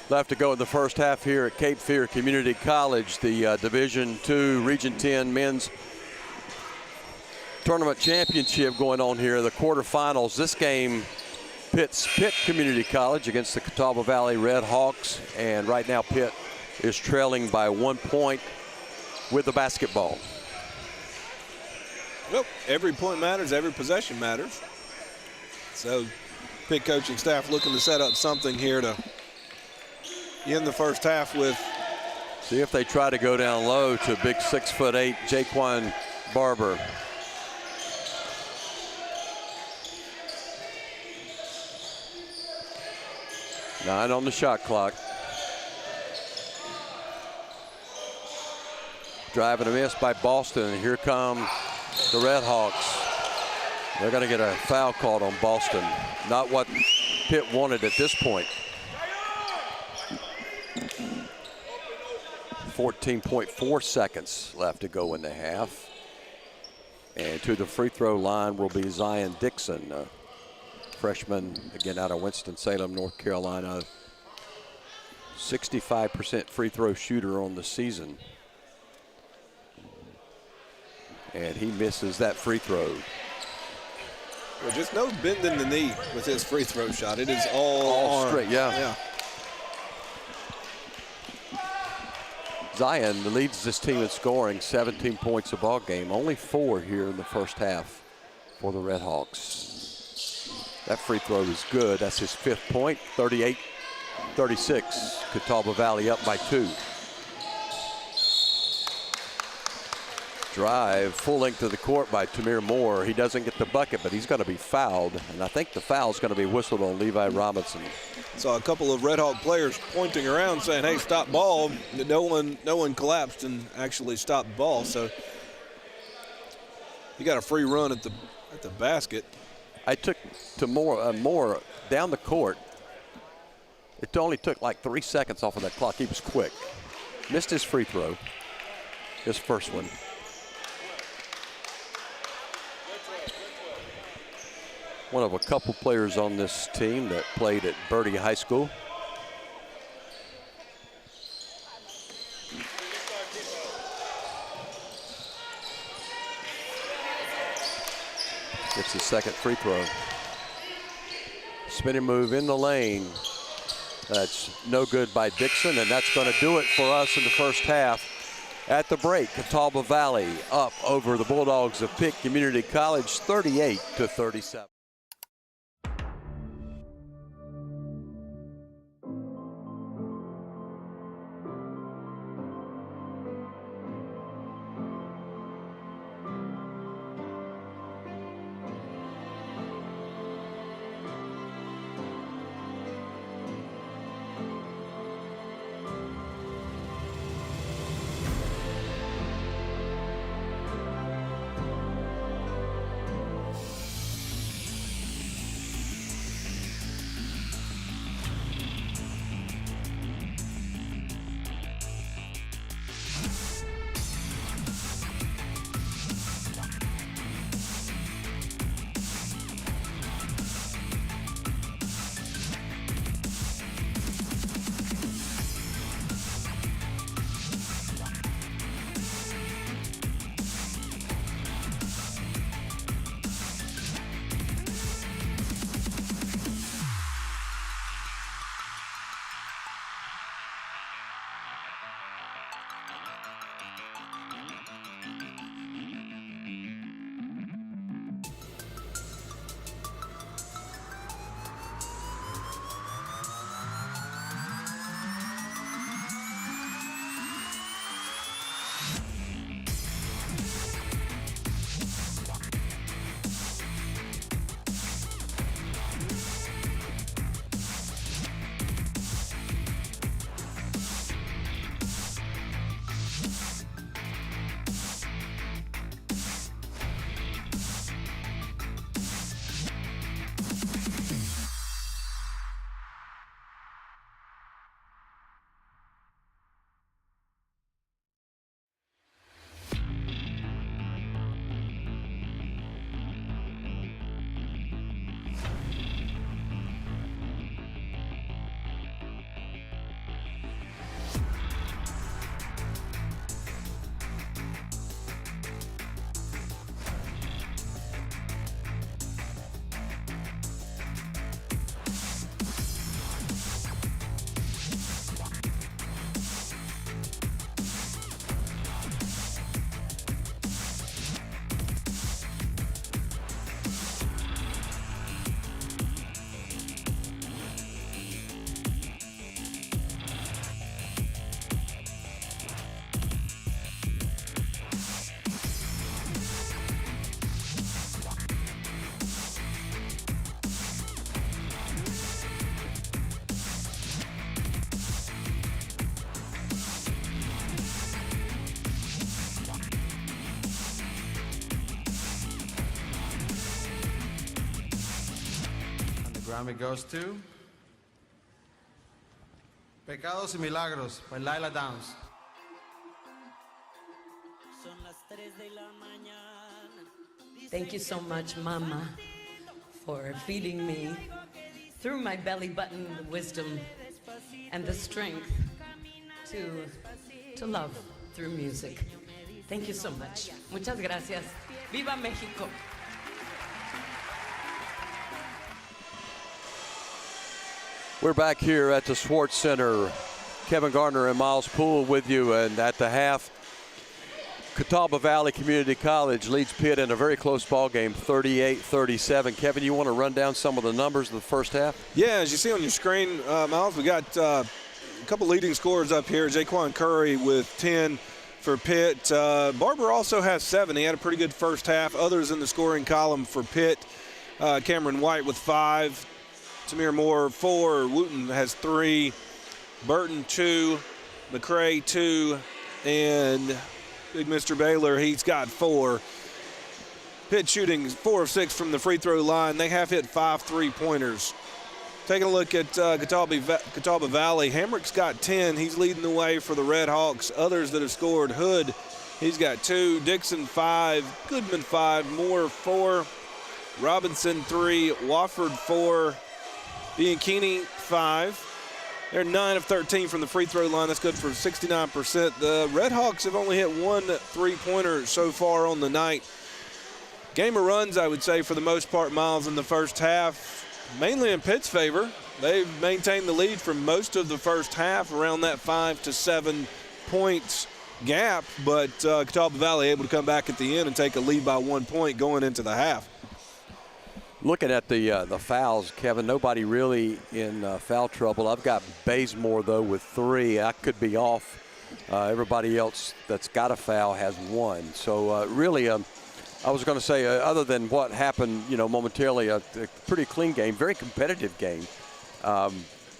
left to go in the first half here at Cape Fear Community College, the Division II Region 10 men's tournament championship going on here, the quarterfinals. This game pits Pitt Community College against the Catawba Valley Red Hawks, and right now Pitt is trailing by 1 point with the basketball. Well, every point matters, every possession matters. So Pitt coaching staff looking to set up something here to end the first half with. See if they try to go down low to big 6'8" Jaquan Barber. Nine on the shot clock. Driving a miss by Boston, and here come the Red Hawks. They're going to get a foul called on Boston. Not what Pitt wanted at this point. 14.4 seconds left to go in the half. And to the free throw line will be Zion Dixon, a freshman, again out of Winston-Salem, North Carolina. 65% free throw shooter on the season. And he misses that free throw. Well, just no bending the knee with his free throw shot. It is all straight, yeah. Zion leads this team in scoring, 17 points a ball game. Only 4 here in the first half for the Red Hawks. That free throw is good. That's his 5th point, 38-36. Catawba Valley up by 2. Drive, full length of the court by Tamir Moore. He doesn't get the bucket, but he's going to be fouled. And I think the foul is going to be whistled on Levi Robinson. Saw a couple of Red Hawk players pointing around saying, hey, stop ball. No one collapsed and actually stopped ball. So he got a free run at the basket. I took to Moore down the court. It only took like 3 seconds off of that clock. He was quick. Missed his free throw, his first one. One of a couple players on this team that played at Bertie High School. Gets his second free throw. Spinning move in the lane. That's no good by Dixon, and that's going to do it for us in the first half. At the break, Catawba Valley up over the Bulldogs of Pitt Community College, 38-37. Grammy goes to Pecados y Milagros by Lila Downs. Thank you so much, Mama, for feeding me through my belly button the wisdom and the strength to love through music. Thank you so much. Muchas gracias. Viva Mexico. We're back here at the Schwartz Center. Kevin Gardner and Miles Poole with you, and at the half, Catawba Valley Community College leads Pitt in a very close ball game, 38-37. Kevin, you want to run down some of the numbers of the first half? Yeah, as you see on your screen, Miles, we got a couple leading scorers up here. Jaquan Curry with 10 for Pitt. Barber also has 7. He had a pretty good first half. Others in the scoring column for Pitt, Cameron White with 5. Tamir Moore, 4. Wooten has 3. Burton, 2. McCray, 2. And Big Mr. Baylor, he's got 4. Pitt shooting 4 of 6 from the free throw line. They have hit 5 3-pointers. Taking a look at Catawba Valley, Hamrick's got 10. He's leading the way for the Red Hawks. Others that have scored, Hood, he's got 2. Dixon, 5. Goodman, 5. Moore, 4. Robinson, 3. Wofford, 4. Bianchini, 5. They're 9 of 13 from the free throw line. That's good for 69%. The Red Hawks have only hit 1 3-pointer so far on the night. Game of runs, I would say, for the most part, Miles, in the first half, mainly in Pitt's favor. They've maintained the lead for most of the first half, around that 5 to 7 points gap, but Catawba Valley able to come back at the end and take a lead by 1 point going into the half. Looking at the fouls, Kevin, nobody really in foul trouble. I've got Bazemore, though, with 3. I could be off. Everybody else that's got a foul has 1. So really, I was going to say, other than what happened, momentarily, a pretty clean game, very competitive game.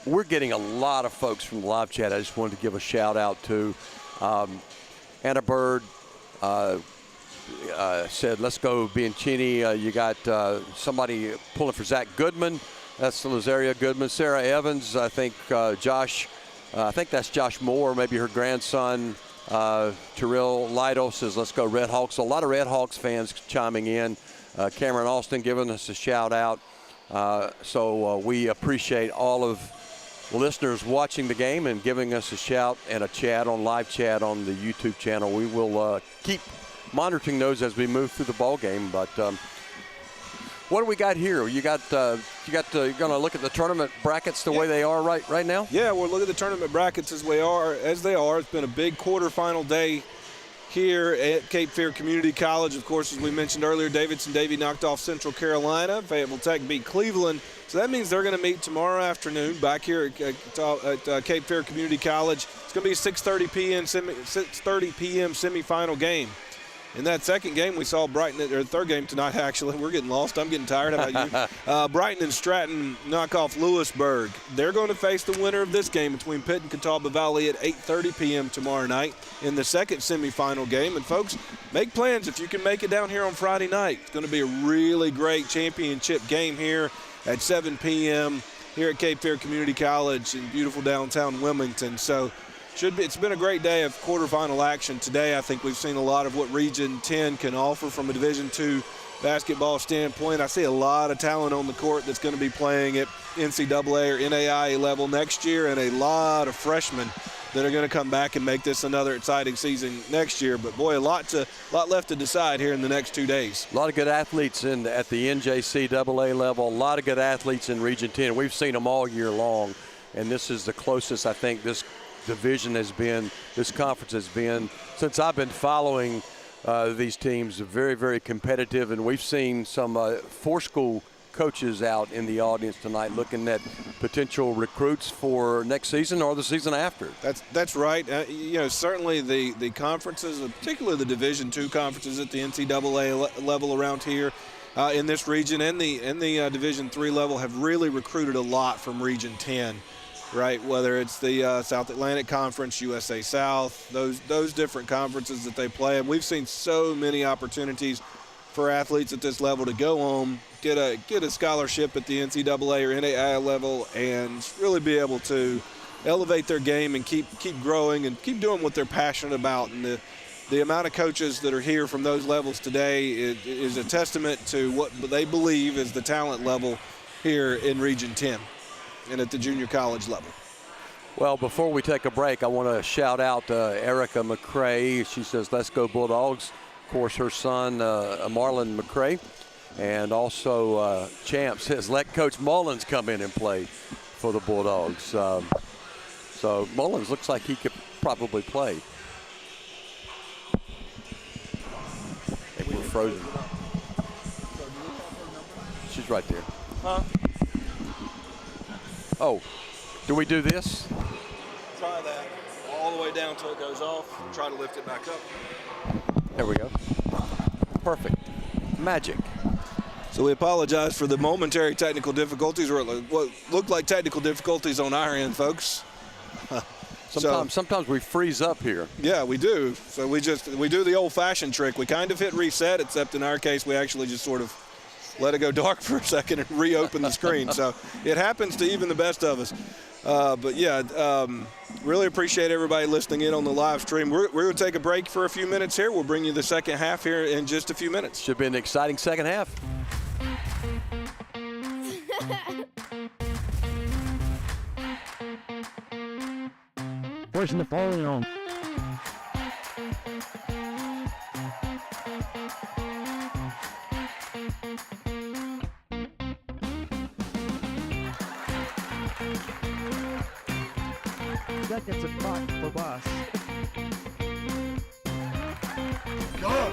We're getting a lot of folks from the live chat. I just wanted to give a shout out to Anna Bird. Said, let's go Bianchini. You got somebody pulling for Zach Goodman. That's Lazaria Goodman. Sarah Evans, I think Josh, I think that's Josh Moore, maybe her grandson. Terrell Lido says, let's go Red Hawks. A lot of Red Hawks fans chiming in. Cameron Austin giving us a shout out. So we appreciate all of the listeners watching the game and giving us a shout and a chat on live chat on the YouTube channel. We will keep monitoring those as we move through the ball game. But what do we got here? You're going to look at the tournament brackets the way they are right now? Yeah, we'll look at the tournament brackets as they are. It's been a big quarterfinal day here at Cape Fear Community College. Of course, as we mentioned earlier, Davidson-Davie knocked off Central Carolina. Fayetteville Tech beat Cleveland. So that means they're going to meet tomorrow afternoon back here at Cape Fear Community College. It's going to be a 6:30 p.m. semifinal game. In that second game, we saw third game tonight, actually. We're getting lost. I'm getting tired. How about you? Brighton and Stratton knock off Lewisburg. They're going to face the winner of this game between Pitt and Catawba Valley at 8:30 p.m. tomorrow night in the second semifinal game. And, folks, make plans if you can make it down here on Friday night. It's going to be a really great championship game here at 7 p.m. here at Cape Fear Community College in beautiful downtown Wilmington. So, it's been a great day of quarterfinal action today. I think we've seen a lot of what Region 10 can offer from a Division II basketball standpoint. I see a lot of talent on the court that's going to be playing at NCAA or NAIA level next year, and a lot of freshmen that are going to come back and make this another exciting season next year. But, boy, a lot left to decide here in the next 2 days. A lot of good athletes at the NJCAA level, a lot of good athletes in Region 10. We've seen them all year long, and this is the closest I think this conference has been since I've been following these teams. Very, very competitive, and we've seen some four-school coaches out in the audience tonight looking at potential recruits for next season or the season after. That's right. Certainly the conferences, particularly the Division II conferences at the NCAA level around here in this region and the Division III level have really recruited a lot from Region 10. Right, whether it's the South Atlantic Conference, USA South, those different conferences that they play. And we've seen so many opportunities for athletes at this level to go on, get a scholarship at the NCAA or NAIA level, and really be able to elevate their game and keep growing and keep doing what they're passionate about. And the amount of coaches that are here from those levels today is a testament to what they believe is the talent level here in Region 10 and at the junior college level. Well, before we take a break, I want to shout out Erica McCrae. She says, "Let's go Bulldogs." Of course, her son, Marlon McCrae. And also Champ says, "Let Coach Mullins come in and play for the Bulldogs." So Mullins looks like he could probably play. I think we're frozen. She's right there. Huh? Oh, do we do this? Try that all the way down till it goes off. Try to lift it back up. There we go. Perfect. Magic. So we apologize for the momentary technical difficulties, or what looked like technical difficulties on our end, folks. Sometimes we freeze up here. Yeah, we do. So we do the old-fashioned trick. We kind of hit reset, except in our case, we actually just sort of let it go dark for a second and reopen the screen. So it happens to even the best of us. But yeah, really appreciate everybody listening in on the live stream. We're going to take a break for a few minutes here. We'll bring you the second half here in just a few minutes. Should be an exciting second half. Forcing the falling on. That gets a spot for boss. Go!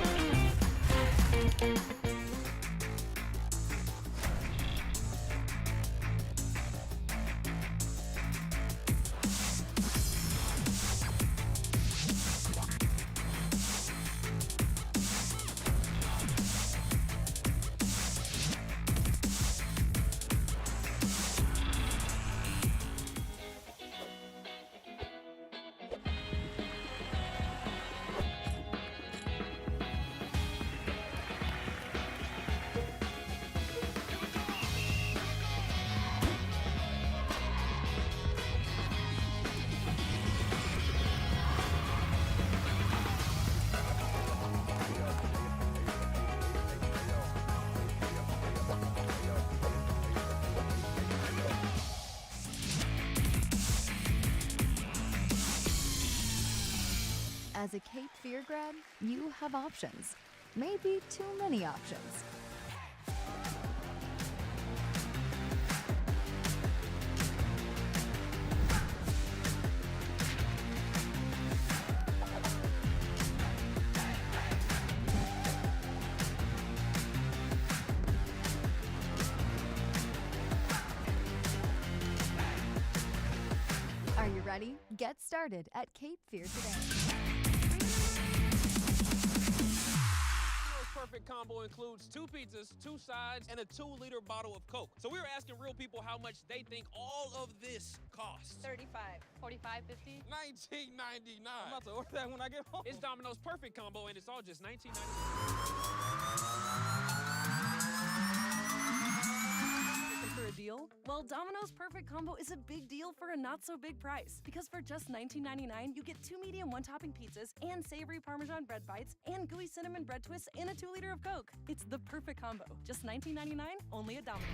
As a Cape Fear grad, you have options. Maybe too many options. Are you ready? Get started at Cape Fear today. Perfect combo includes 2 pizzas, 2 sides, and a 2-liter bottle of Coke. So we were asking real people how much they think all of this costs. 35, 45, 50. $19.99. I'm about to order that when I get home. It's Domino's Perfect Combo, and it's all just $19.99. For a deal? Well, Domino's Perfect Combo is a big deal for a not-so-big price. Because for just $19.99, you get 2 medium 1-topping pizzas and savory Parmesan bread bites and gooey cinnamon bread twists and a 2-liter of Coke. It's the perfect combo. Just $19.99, only at Domino's.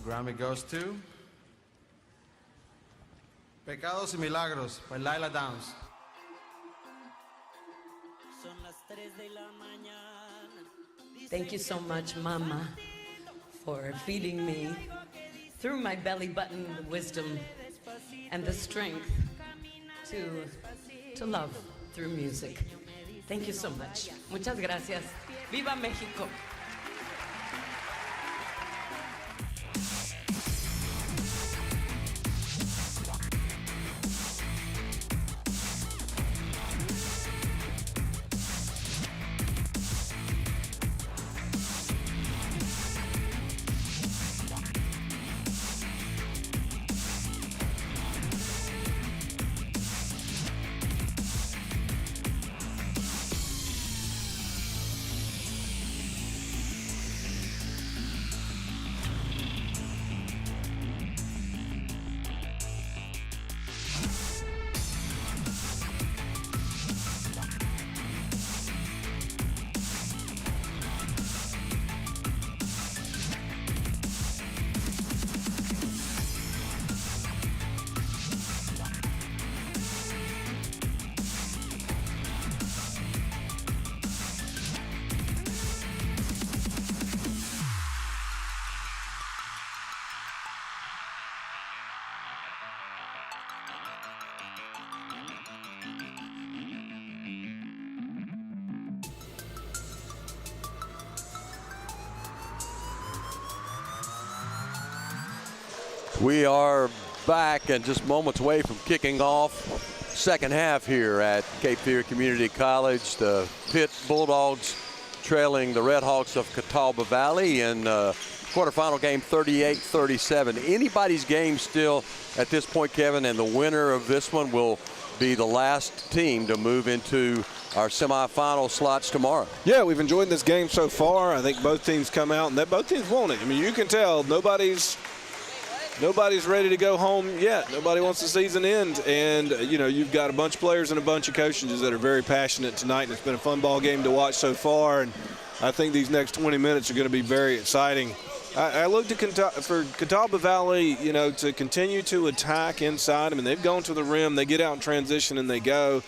Grammy goes to Pecados y Milagros by Lila Downs. Thank you so much, Mama, for feeding me through my belly button wisdom and the strength to love through music. Thank you so much. Muchas gracias. Viva México. We are back and just moments away from kicking off second half here at Cape Fear Community College. The Pitt Bulldogs trailing the Red Hawks of Catawba Valley in quarterfinal game 38-37. Anybody's game still at this point, Kevin, and the winner of this one will be the last team to move into our semifinal slots tomorrow. Yeah, we've enjoyed this game so far. I think both teams come out and both teams want it. I mean, you can tell nobody's ready to go home yet. Nobody wants the season end. And, you know, you've got a bunch of players and a bunch of coaches that are very passionate tonight. And it's been a fun ball game to watch so far. And I think these next 20 minutes are going to be very exciting. I looked for Catawba Valley, you know, to continue to attack inside. I mean, they've gone to the rim. They get out in transition and they go.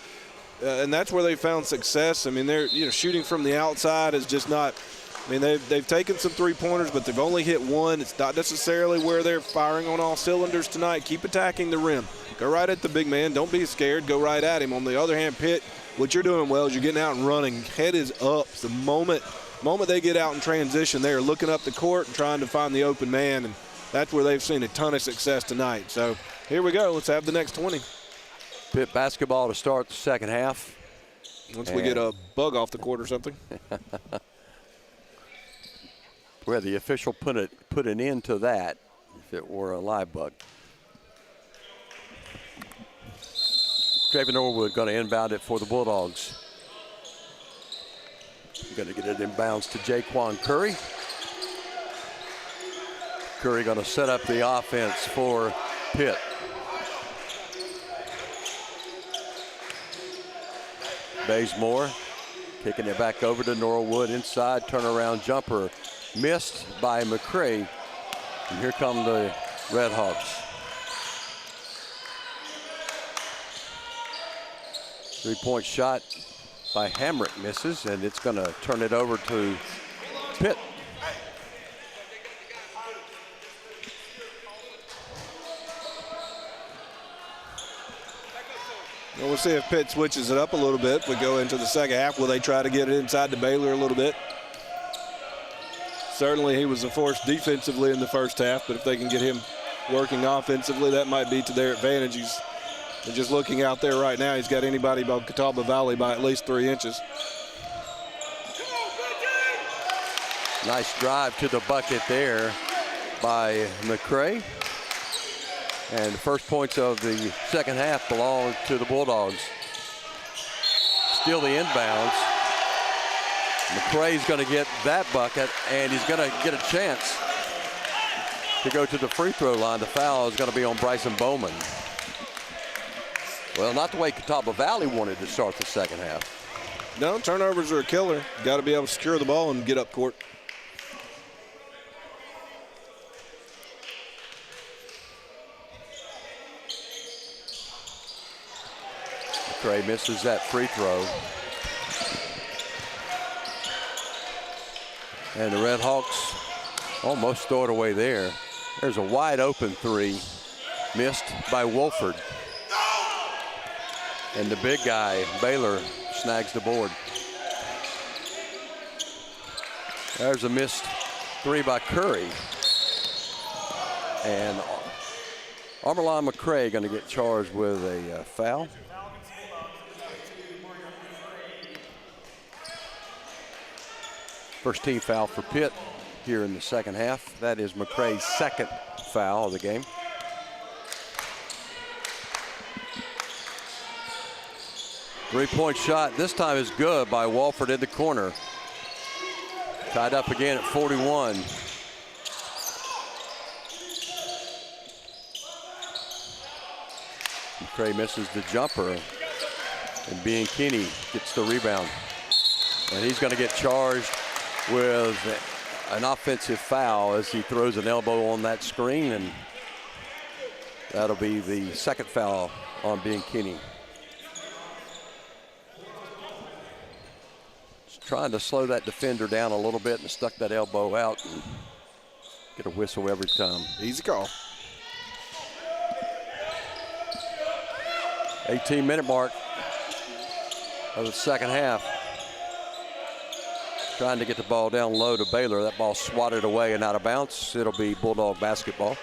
And that's where they found success. I mean, they're, you know, shooting from the outside is just not – I mean, they've taken some three-pointers, but they've only hit one. It's not necessarily where they're firing on all cylinders tonight. Keep attacking the rim. Go right at the big man. Don't be scared. Go right at him. On the other hand, Pitt, what you're doing well is you're getting out and running. Head is up. The moment they get out in transition, they are looking up the court and trying to find the open man, and that's where they've seen a ton of success tonight. So here we go. Let's have the next 20. Pitt basketball to start the second half. Once we get a bug off the court or something. Where the official put an end to that if it were a live bug. Draven Norwood going to inbound it for the Bulldogs. Going to get it inbounds to Jaquan Curry. Curry going to set up the offense for Pitt. Bazemore kicking it back over to Norwood inside, turnaround jumper. Missed by McCray. And here come the Red Hawks. Three-point shot by Hamrick misses, and it's going to turn it over to Pitt. Well, we'll see if Pitt switches it up a little bit. If we go into the second half, will they try to get it inside to Baylor a little bit? Certainly he was a force defensively in the first half, but if they can get him working offensively, that might be to their advantage. He's just looking out there right now, he's got anybody about Catawba Valley by at least 3 inches. Nice drive to the bucket there by McCray. And the first points of the second half belong to the Bulldogs. Still the inbounds. McCray's going to get that bucket, and he's going to get a chance to go to the free throw line. The foul is going to be on Bryson Bowman. Well, not the way Catawba Valley wanted to start the second half. No, turnovers are a killer. Got to be able to secure the ball and get up court. McCray misses that free throw. And the Red Hawks almost throw it away there. There's a wide open three missed by Wolford. And the big guy, Baylor, snags the board. There's a missed three by Curry. And Armelon McCray going to get charged with a foul. First team foul for Pitt here in the second half. That is McCray's second foul of the game. Three-point shot this time is good by Walford in the corner. Tied up again at 41. McCray misses the jumper, and Bianchini gets the rebound. And he's going to get charged with an offensive foul as he throws an elbow on that screen, and that'll be the second foul on Bianchini. Just trying to slow that defender down a little bit and stuck that elbow out and get a whistle every time. Easy call. 18-minute mark of the second half. Trying to get the ball down low to Baylor. That ball swatted away and out of bounds. It'll be Bulldog basketball.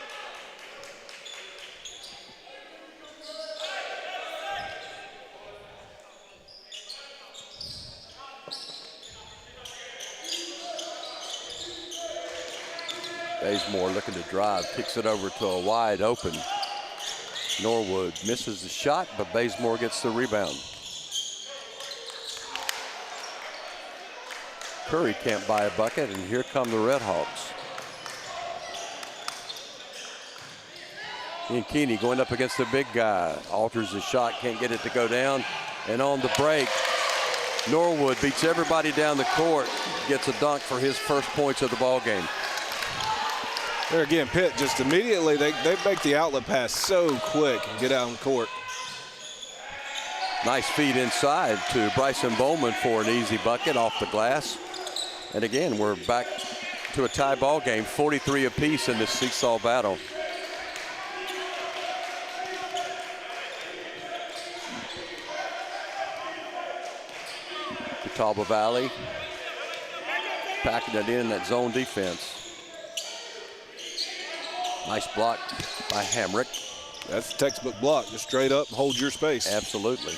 Bazemore looking to drive, kicks it over to a wide open Norwood. Misses the shot, but Bazemore gets the rebound. Curry can't buy a bucket, and here come the Red Hawks. Bianchini going up against the big guy. Alters the shot, can't get it to go down. And on the break, Norwood beats everybody down the court, gets a dunk for his first points of the ball game. There again, Pitt just immediately, they make the outlet pass so quick and get out on court. Nice feed inside to Bryson Bowman for an easy bucket off the glass. And again, we're back to a tie ball game, 43 apiece in this seesaw battle. Catawba Valley packing it in that zone defense. Nice block by Hamrick. That's a textbook block, just straight up, hold your space. Absolutely.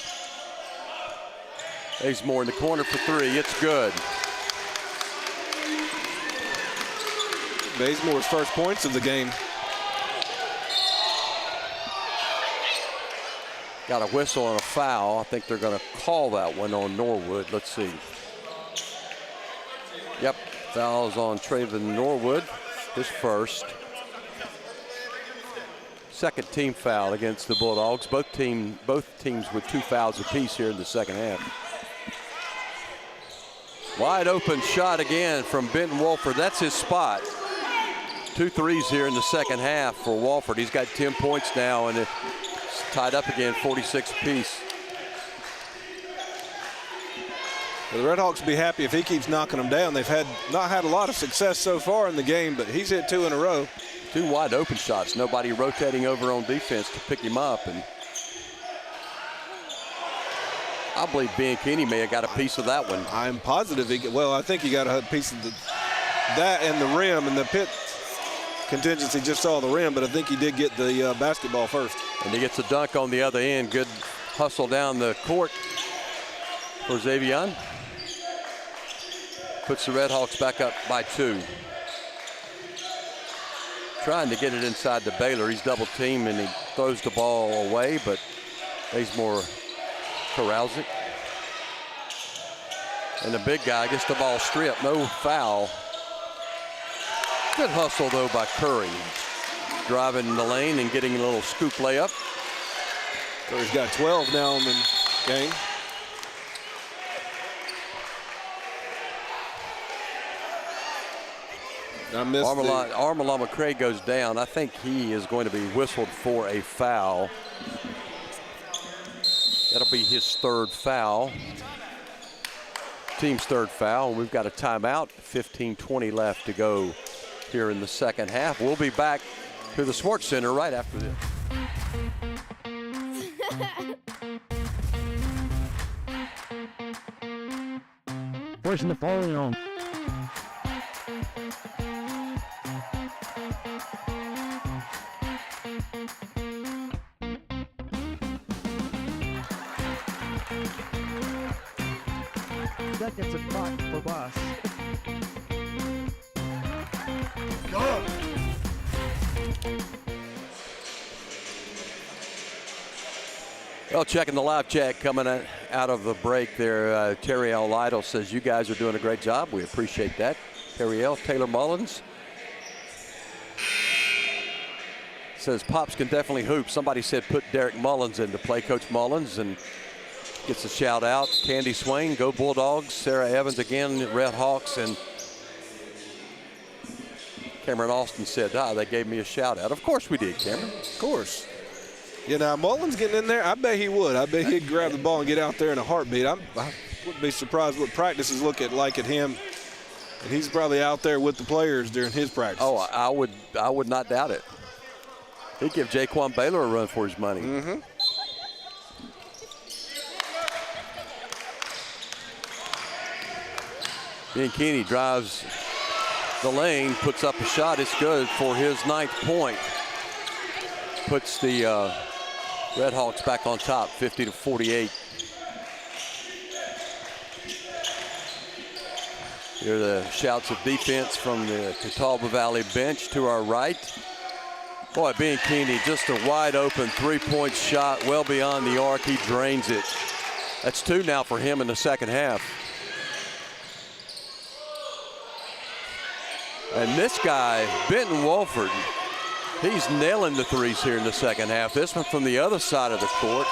Bazemore in the corner for three, it's good. Bazemore's first points of the game. Got a whistle and a foul. I think they're going to call that one on Norwood. Let's see. Yep, foul's on Traven Norwood, his first. Second team foul against the Bulldogs. Both teams with 2 fouls apiece here in the second half. Wide open shot again from Benton Wolford. That's his spot. 2 threes here in the second half for Wolford. He's got 10 points now, and it's tied up again, 46 apiece. Well, the Red Hawks will be happy if he keeps knocking them down. They've not had a lot of success so far in the game, but he's hit 2 in a row. 2 wide open shots. Nobody rotating over on defense to pick him up. And I believe Bianchini may have got a piece of that one. I'm positive I think he got a piece of that and the rim, and the Pitt contingency just saw the rim, but I think he did get the basketball first. And he gets a dunk on the other end. Good hustle down the court for Xavier. Puts the Red Hawks back up by 2. Trying to get it inside to Baylor. He's double teamed and he throws the ball away, but Bazemore corrals it. And the big guy gets the ball stripped. No foul. Good hustle, though, by Curry. Driving the lane and getting a little scoop layup. Curry's got 12 now in the game. Armelon McCray goes down. I think he is going to be whistled for a foul. That'll be his third foul. Team's third foul. We've got a timeout. 15-20 left to go here in the second half. We'll be back to the Sports Center right after this. Pushing the following on. That gets a spot for Boss. Well, checking the live chat coming out of the break there. Terry L. Lytle says, you guys are doing a great job. We appreciate that. Terry L. Taylor Mullins says, Pops can definitely hoop. Somebody said put Derek Mullins in to play. Coach Mullins, and gets a shout out. Candy Swain, go Bulldogs. Sarah Evans again, Red Hawks. And Cameron Austin said, they gave me a shout out. Of course we did, Cameron. Of course. You know, Mullins getting in there, I bet he would. I bet he'd grab the ball and get out there in a heartbeat. I wouldn't be surprised what practices look like at him. And he's probably out there with the players during his practice. Oh, I would not doubt it. He'd give Jaquan Baylor a run for his money. Mm-hmm. Bianchini drives the lane, puts up a shot. It's good for his 9th point. Puts the Red Hawks back on top, 50-48. Here are the shouts of defense from the Catawba Valley bench to our right. Boy, Bianchini, just a wide open 3-point shot, well beyond the arc. He drains it. That's 2 now for him in the second half. And this guy, Benton Wolford, he's nailing the threes here in the second half. This one from the other side of the court.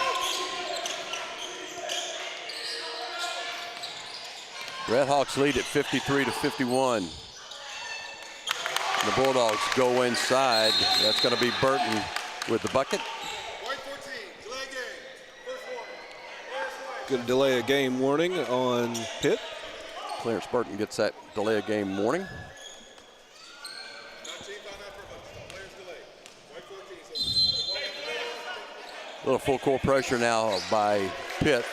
Red Hawks lead at 53-51. The Bulldogs go inside. That's going to be Burton with the bucket. Good delay of game warning on Pitt. Clarence Burton gets that delay of game warning. A little full court pressure now by Pitt.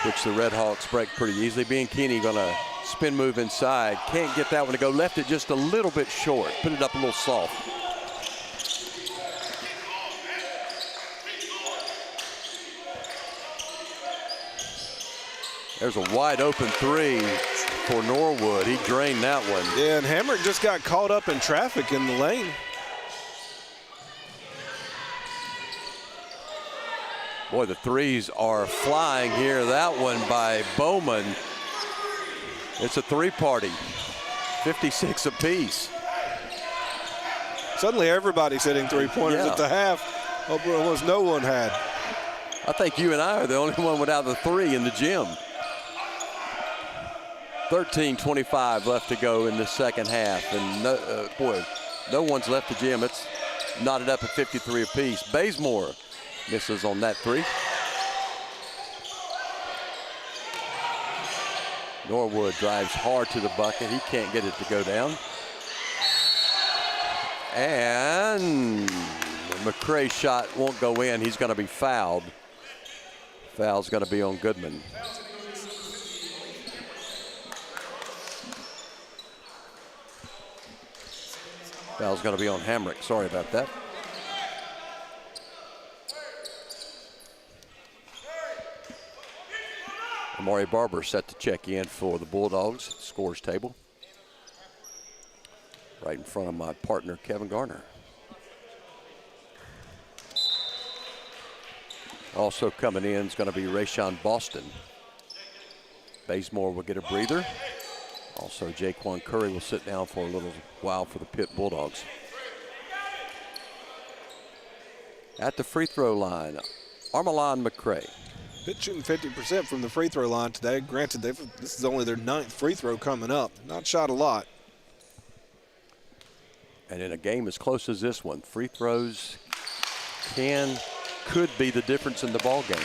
Which the Red Hawks break pretty easily. Bianchini gonna spin move inside. Can't get that one to go. Left it just a little bit short. Put it up a little soft. There's a wide open 3 for Norwood. He drained that one. Yeah, and Hamrick just got caught up in traffic in the lane. Boy, the threes are flying here. That one by Bowman. It's a 3-party, 56 apiece. Suddenly everybody's hitting 3-pointers at the half. Almost no one had. I think you and I are the only one without the 3 in the gym. 13:25 left to go in the second half. And no one's left the gym. It's knotted up at 53 apiece. Bazemore misses on that 3. Norwood drives hard to the bucket. He can't get it to go down. And McCray's shot won't go in. He's going to be fouled. Foul's going to be on Goodman. Foul's going to be on Hamrick. Sorry about that. Amari Barber set to check in for the Bulldogs scores table. Right in front of my partner, Kevin Garner. Also coming in is going to be Rayshawn Boston. Bazemore will get a breather. Also, Jaquan Curry will sit down for a little while for the Pitt Bulldogs. At the free throw line, Armelon McCray. Pitt shooting 50% from the free throw line today. Granted, this is only their 9th free throw coming up. Not shot a lot. And in a game as close as this one, free throws could be the difference in the ball game.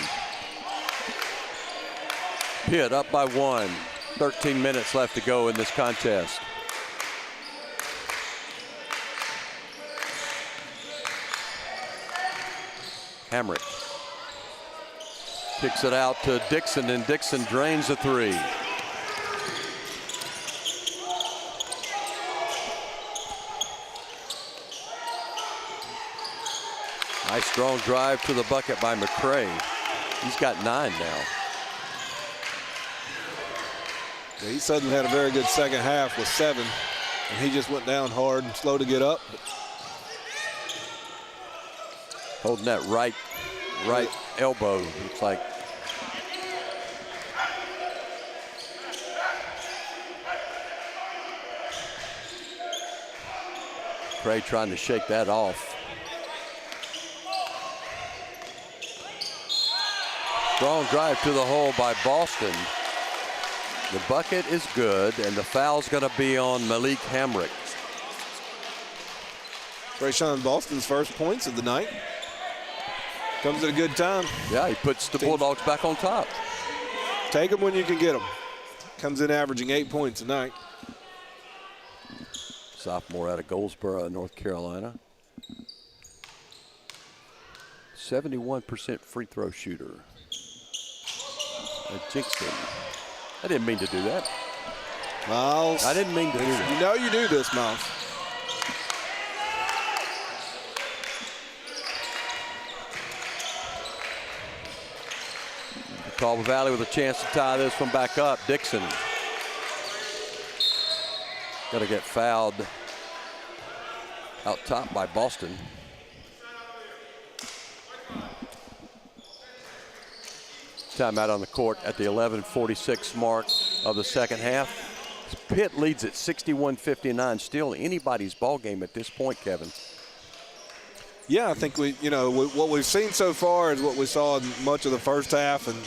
Pitt up by 1. 13 minutes left to go in this contest. Hamrick kicks it out to Dixon, and Dixon drains a 3. Nice strong drive to the bucket by McCray. He's got 9 now. Yeah, he suddenly had a very good second half with 7, and he just went down hard and slow to get up. Holding that right elbow, looks like. McCray trying to shake that off. Strong drive to the hole by Boston. The bucket is good, and the foul's going to be on Malik Hamrick. Trayshawn Boston's first points of the night. Comes at a good time. Yeah, he puts the Bulldogs back on top. Take them when you can get them. Comes in averaging 8 points a night. Sophomore out of Goldsboro, North Carolina. 71% free throw shooter. I jinxed him. I didn't mean to do that. Miles. I didn't mean to do that. You know you do this, Miles. Catawba Valley with a chance to tie this one back up. Dixon. Got to get fouled out top by Boston. Timeout on the court at the 11:46 mark of the second half. Pitt leads at 61-59. Still anybody's ball game at this point, Kevin. Yeah, I think what we've seen so far is what we saw in much of the first half, and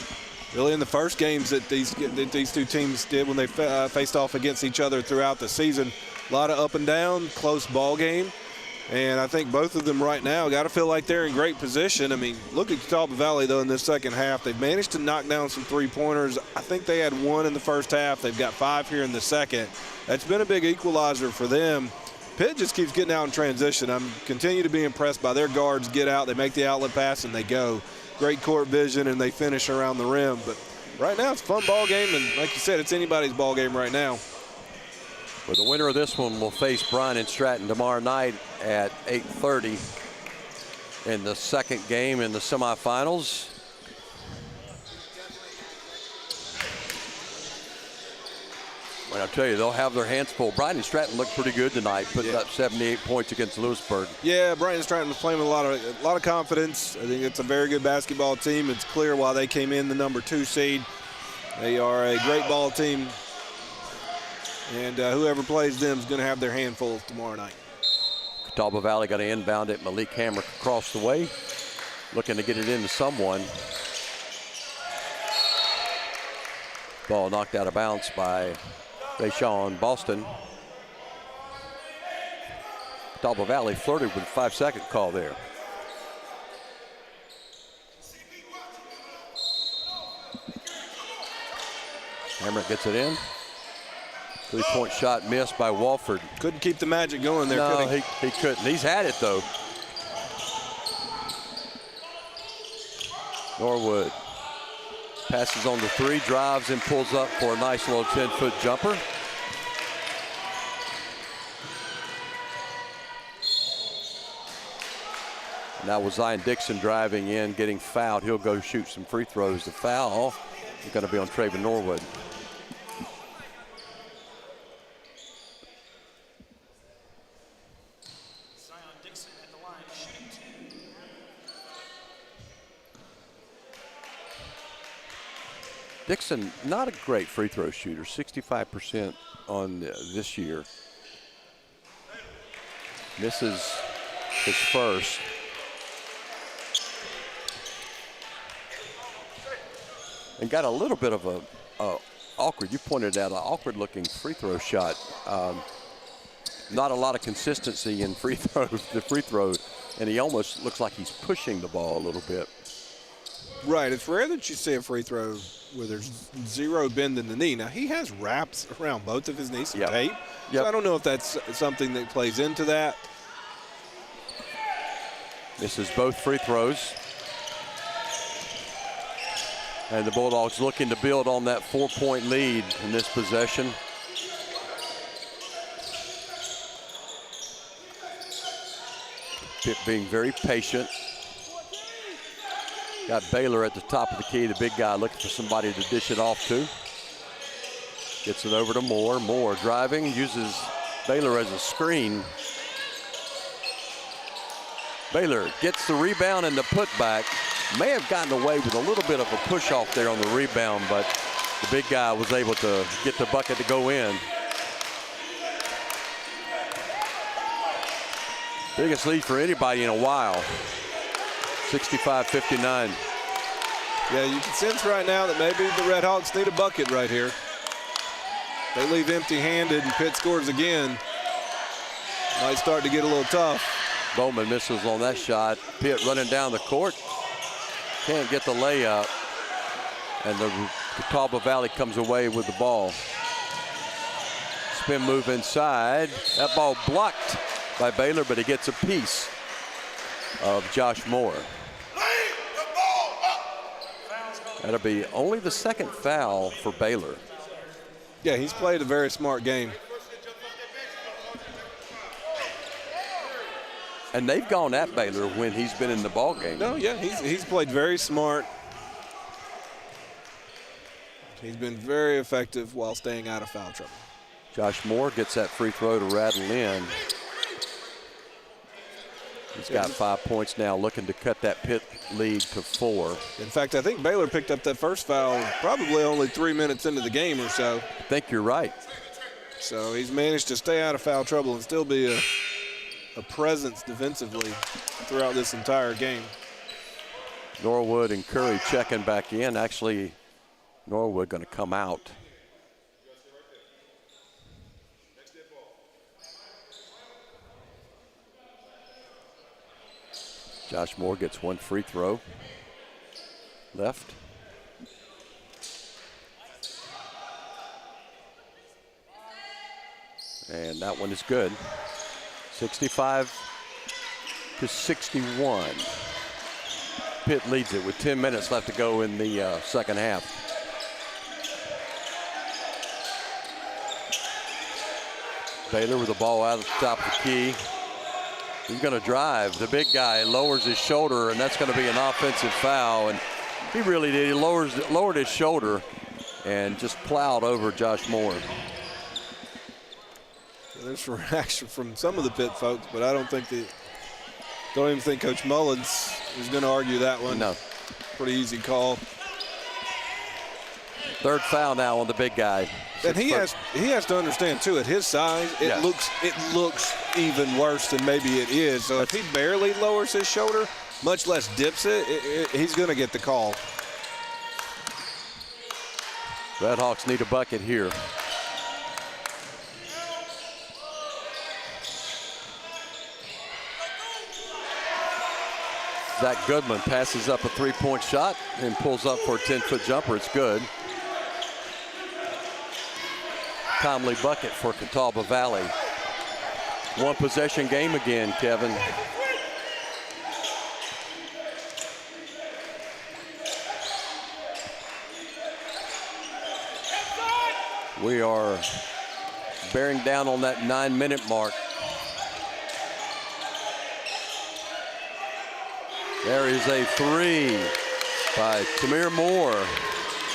really in the first games that these two teams did when they faced off against each other throughout the season. A lot of up and down, close ball game. And I think both of them right now got to feel like they're in great position. I mean, look at Catawba Valley, though, in this second half. They've managed to knock down some three-pointers. I think they had 1 in the first half. They've got 5 here in the second. That's been a big equalizer for them. Pitt just keeps getting out in transition. I'm continue to be impressed by their guards. Get out, they make the outlet pass, and they go. Great court vision, and they finish around the rim. But right now it's a fun ball game, and like you said, it's anybody's ball game right now. Well, the winner of this one will face Bryan and Stratton tomorrow night at 8:30 in the second game in the semifinals. Well, I'll tell you, they'll have their hands full. Bryan and Stratton looked pretty good tonight, putting up 78 points against Lewisburg. Yeah, Bryan and Stratton was playing with a lot of confidence. I think it's a very good basketball team. It's clear why they came in the number 2 seed. They are a great ball team. And whoever plays them is going to have their handfuls tomorrow night. Catawba Valley got to inbound it. Malik Hamrick across the way, looking to get it into someone. Ball knocked out of bounds by Trayshawn Boston. Catawba Valley flirted with a 5-second call there. Hamrick gets it in. 3-point shot missed by Walford. Couldn't keep the magic going there, No, could he couldn't. He's had it, though. Norwood passes on the 3, drives and pulls up for a nice little 10-foot jumper. Now with Zion Dixon driving in, getting fouled, he'll go shoot some free throws. The foul is going to be on Traven Norwood. Dixon, not a great free throw shooter, 65% on this year. Misses his first. And got a little bit of a awkward, you pointed out, an awkward looking free throw shot. Not a lot of consistency in the free throw, and he almost looks like he's pushing the ball a little bit. Right, it's rare that you see a free throw where there's zero bend in the knee. Now, he has wraps around both of his knees, some tape. So I don't know if that's something that plays into that. Misses both free throws. And the Bulldogs looking to build on that 4-point lead in this possession. Pitt being very patient. Got Baylor at the top of the key, the big guy looking for somebody to dish it off to. Gets it over to Moore. Moore driving, uses Baylor as a screen. Baylor gets the rebound and the putback. May have gotten away with a little bit of a push off there on the rebound, but the big guy was able to get the bucket to go in. Biggest lead for anybody in a while. 65-59. Yeah, you can sense right now that maybe the Red Hawks need a bucket right here. They leave empty-handed and Pitt scores again. Might start to get a little tough. Bowman misses on that shot. Pitt running down the court. Can't get the layup. And the Catawba Valley comes away with the ball. Spin move inside. That ball blocked by Baylor, but he gets a piece of Josh Moore. That'll be only the second foul for Baylor. Yeah, he's played a very smart game. And they've gone at Baylor when he's been in the ball game. No, yeah, he's played very smart. He's been very effective while staying out of foul trouble. Josh Moore gets that free throw to rattle in. He's got 5 points now, looking to cut that Pitt lead to 4. In fact, I think Baylor picked up that first foul probably only 3 minutes into the game or so. I think you're right. So he's managed to stay out of foul trouble and still be a presence defensively throughout this entire game. Norwood and Curry checking back in. Actually, Norwood going to come out. Josh Moore gets one free throw left. And that one is good. 65-61. Pitt leads it with 10 minutes left to go in the second half. Baylor with the ball out of the top of the key. He's going to drive. The big guy lowers his shoulder, and that's going to be an offensive foul. And he really did. He lowered his shoulder and just plowed over Josh Moore. There's reaction from some of the Pitt folks, but I don't even think Coach Mullins is going to argue that one. No. Pretty easy call. Third foul now on the big guy. And he has to understand too, at his size, it looks even worse than maybe it is. So if he barely lowers his shoulder, much less dips it, he's going to get the call. Red Hawks need a bucket here. Zach Goodman passes up a three-point shot and pulls up for a 10-foot jumper. It's good. Timely bucket for Catawba Valley. One possession game again, Kevin. We are bearing down on that 9-minute mark. There is a three by Tamir Moore.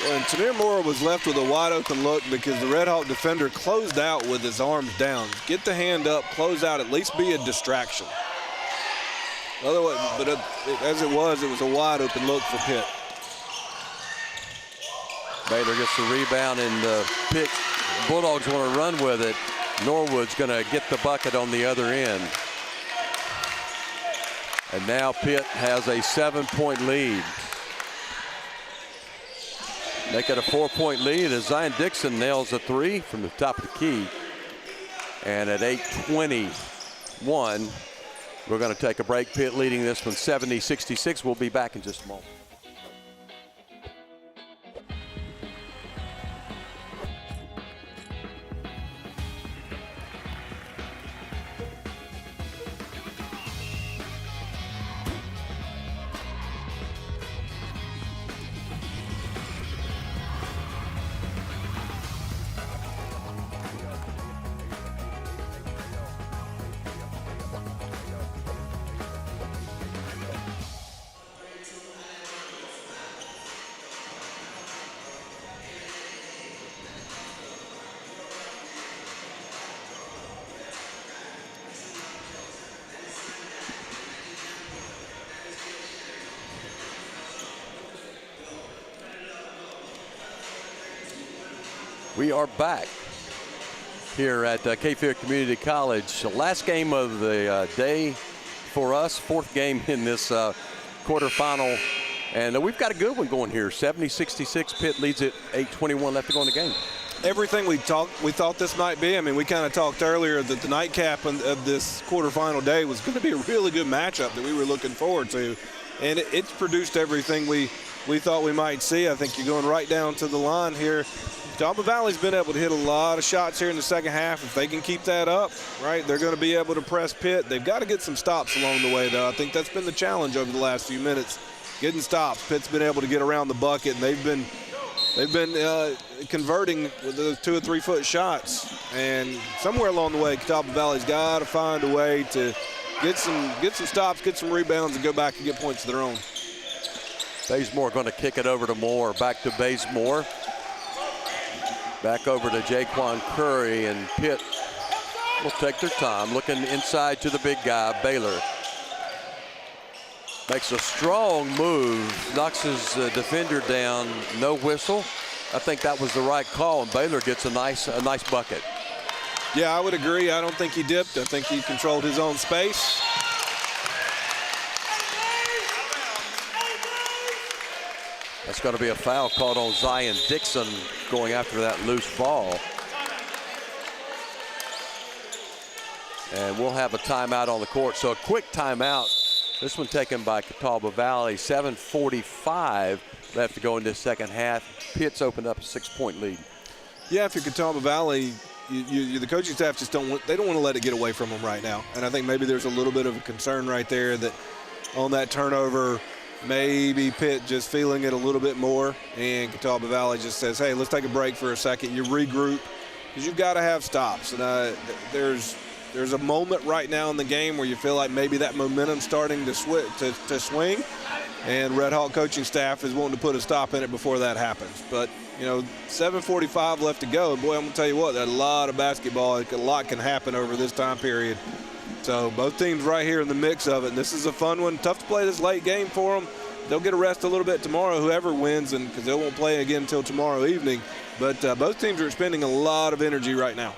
And Tamir Moore was left with a wide open look because the Red Hawk defender closed out with his arms down. Get the hand up, close out, at least be a distraction. Otherwise, but as it was a wide open look for Pitt. Baylor gets the rebound, and the Pitt Bulldogs want to run with it. Norwood's going to get the bucket on the other end. And now Pitt has a 7-point lead. Make it a 4-point lead as Zion Dixon nails a three from the top of the key. And at 8:21, we're going to take a break. Pitt leading this one 70-66. We'll be back in just a moment. We are back here at Cape Fear Community College. The last game of the day for us, fourth game in this quarterfinal. And we've got a good one going here. 70-66, Pitt leads it, 8:21 left to go in the game. Everything we thought this might be. I mean, we kind of talked earlier that the nightcap of this quarterfinal day was going to be a really good matchup that we were looking forward to. And it's produced everything we thought we might see. I think you're going right down to the line here. Catawba Valley's been able to hit a lot of shots here in the second half. If they can keep that up, right, they're going to be able to press Pitt. They've got to get some stops along the way, though. I think that's been the challenge over the last few minutes, getting stops. Pitt's been able to get around the bucket, and they've been converting with those 2 or 3 foot shots. And somewhere along the way, Catawba Valley's got to find a way to get some stops, get some rebounds, and go back and get points of their own. Bazemore going to kick it over to Moore. Back to Bazemore. Back over to Jaquan Curry, and Pitt will take their time. Looking inside to the big guy, Baylor. Makes a strong move, knocks his defender down, no whistle. I think that was the right call, and Baylor gets a nice bucket. Yeah, I would agree. I don't think he dipped. I think he controlled his own space. That's going to be a foul called on Zion Dixon going after that loose ball. And we'll have a timeout on the court. So a quick timeout. This one taken by Catawba Valley. 7:45 left to go in this second half. Pitt's opened up a 6-point lead. Yeah, if you're Catawba Valley, the coaching staff just don't want to let it get away from them right now. And I think maybe there's a little bit of a concern right there that on that turnover, maybe Pitt just feeling it a little bit more, and Catawba Valley just says, hey, let's take a break for a second. You regroup, because you've got to have stops. And there's a moment right now in the game where you feel like maybe that momentum's starting to swing, and Red Hawk coaching staff is wanting to put a stop in it before that happens. But, 7:45 left to go. Boy, I'm going to tell you what, a lot of basketball, a lot can happen over this time period. So both teams right here in the mix of it. And this is a fun one. Tough to play this late game for them. They'll get a rest a little bit tomorrow, whoever wins, and because they won't play again until tomorrow evening. But both teams are expending a lot of energy right now.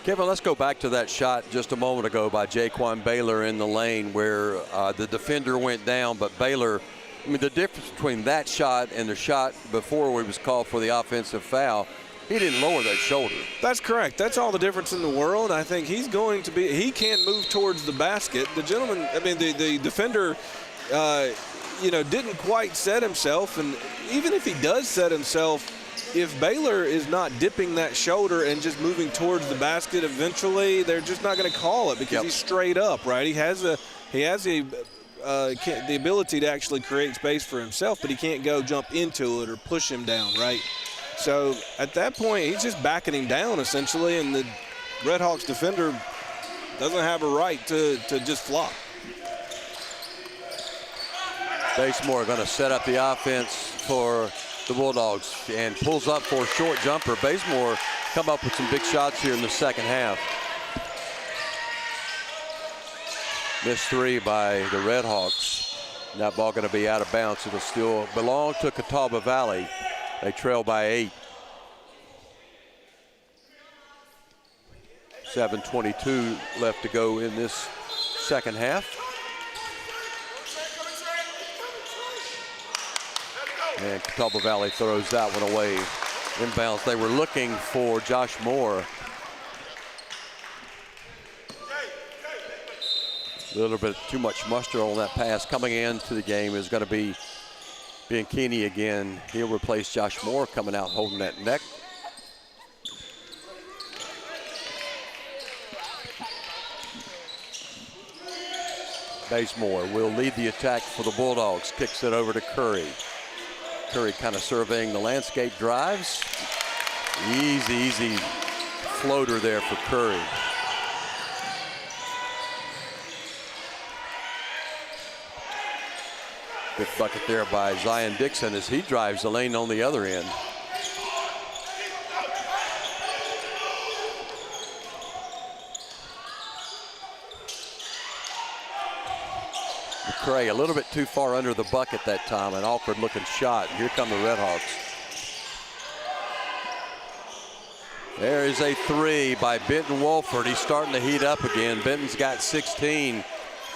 Kevin, let's go back to that shot just a moment ago by Jaquan Baylor in the lane where the defender went down, but Baylor, I mean, the difference between that shot and the shot before he was called for the offensive foul, he didn't lower that shoulder. That's correct. That's all the difference in the world. I think he can't move towards the basket. The gentleman, the defender, didn't quite set himself. And even if he does set himself, if Baylor is not dipping that shoulder and just moving towards the basket, eventually they're just not going to call it because he's straight up, right? He has the ability to actually create space for himself, but he can't go jump into it or push him down, right? So at that point, he's just backing him down essentially, and the Red Hawks defender doesn't have a right to just flop. Bazemore going to set up the offense for the Bulldogs and pulls up for a short jumper. Bazemore come up with some big shots here in the second half. Missed 3 by the Red Hawks. That ball going to be out of bounds. It'll still belong to Catawba Valley. They trail by 8. 7:22 left to go in this second half. And Catawba Valley throws that one away. Inbounds. They were looking for Josh Moore. A little bit too much muster on that pass. Coming into the game is going to be Bianchini again. He'll replace Josh Moore coming out holding that neck. Bazemore will lead the attack for the Bulldogs. Kicks it over to Curry. Curry kind of surveying the landscape, drives. Easy floater there for Curry. Good bucket there by Zion Dixon as he drives the lane on the other end. McCray a little bit too far under the bucket that time. An awkward looking shot. Here come the Red Hawks. There is a three by Benton Wolford. He's starting to heat up again. Benton's got 16,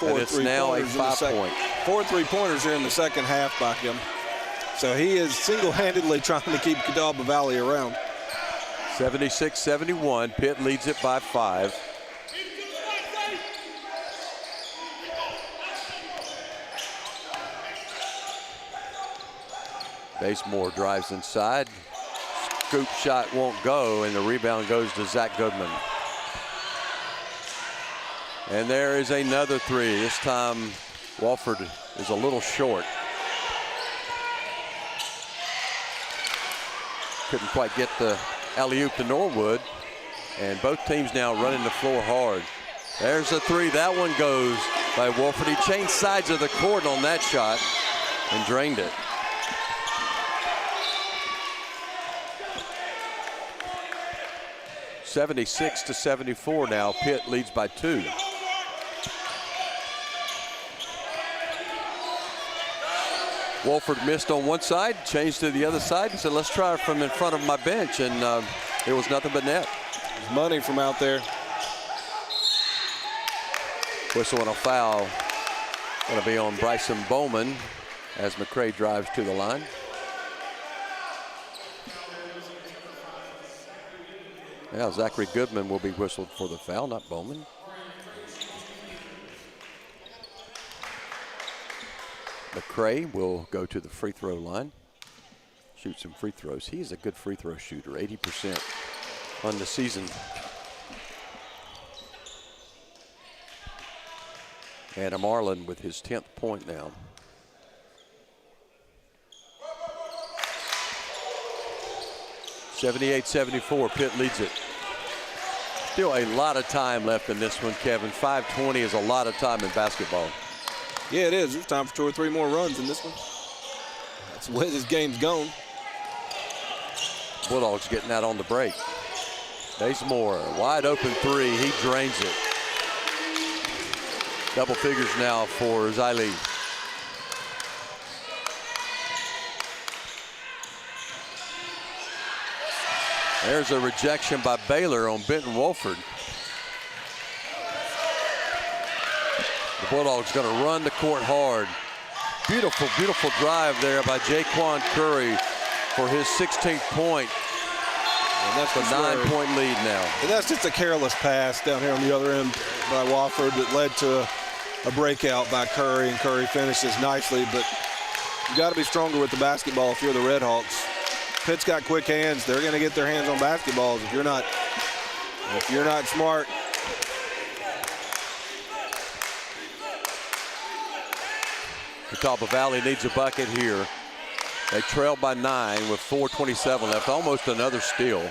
and it's now a 5-point. 4 3-pointers here in the second half by him. So he is single-handedly trying to keep Catawba Valley around. 76-71. Pitt leads it by 5. Basemore drives inside. Scoop shot won't go, and the rebound goes to Zach Goodman. And there is another three. This time Wolford is a little short. Couldn't quite get the alley-oop to Norwood, and both teams now running the floor hard. There's a three. That one goes by Wolford. He changed sides of the court on that shot and drained it. (76-74) now. Pitt leads by 2. Wolford missed on one side, changed to the other side, and said, let's try it from in front of my bench, and it was nothing but net. There's money from out there. Whistle and a foul. Going to be on Bryson Bowman as McCray drives to the line. Now Zachary Goodman will be whistled for the foul, not Bowman. McCray will go to the free throw line, shoot some free throws. He is a good free throw shooter, 80% on the season. Adam Arlen with his 10th point now. (78-74), Pitt leads it. Still a lot of time left in this one, Kevin. 5:20 is a lot of time in basketball. Yeah, it is. There's time for 2 or 3 more runs in this one. That's the way this game's going. Bulldogs getting that on the break. Basemore, wide open three. He drains it. Double figures now for Xylee. There's a rejection by Baylor on Benton Wolford. The Bulldogs going to run the court hard. Beautiful, beautiful drive there by Jaquan Curry for his 16th point. And that's a 9-point lead now. And that's just a careless pass down here on the other end by Wofford that led to a breakout by Curry, and Curry finishes nicely. But you got to be stronger with the basketball if you're the Red Hawks. Pitt's got quick hands. They're going to get their hands on basketballs. If you're not smart. Catawba Valley needs a bucket here. They trail by 9 with 4:27 left. Almost another steal.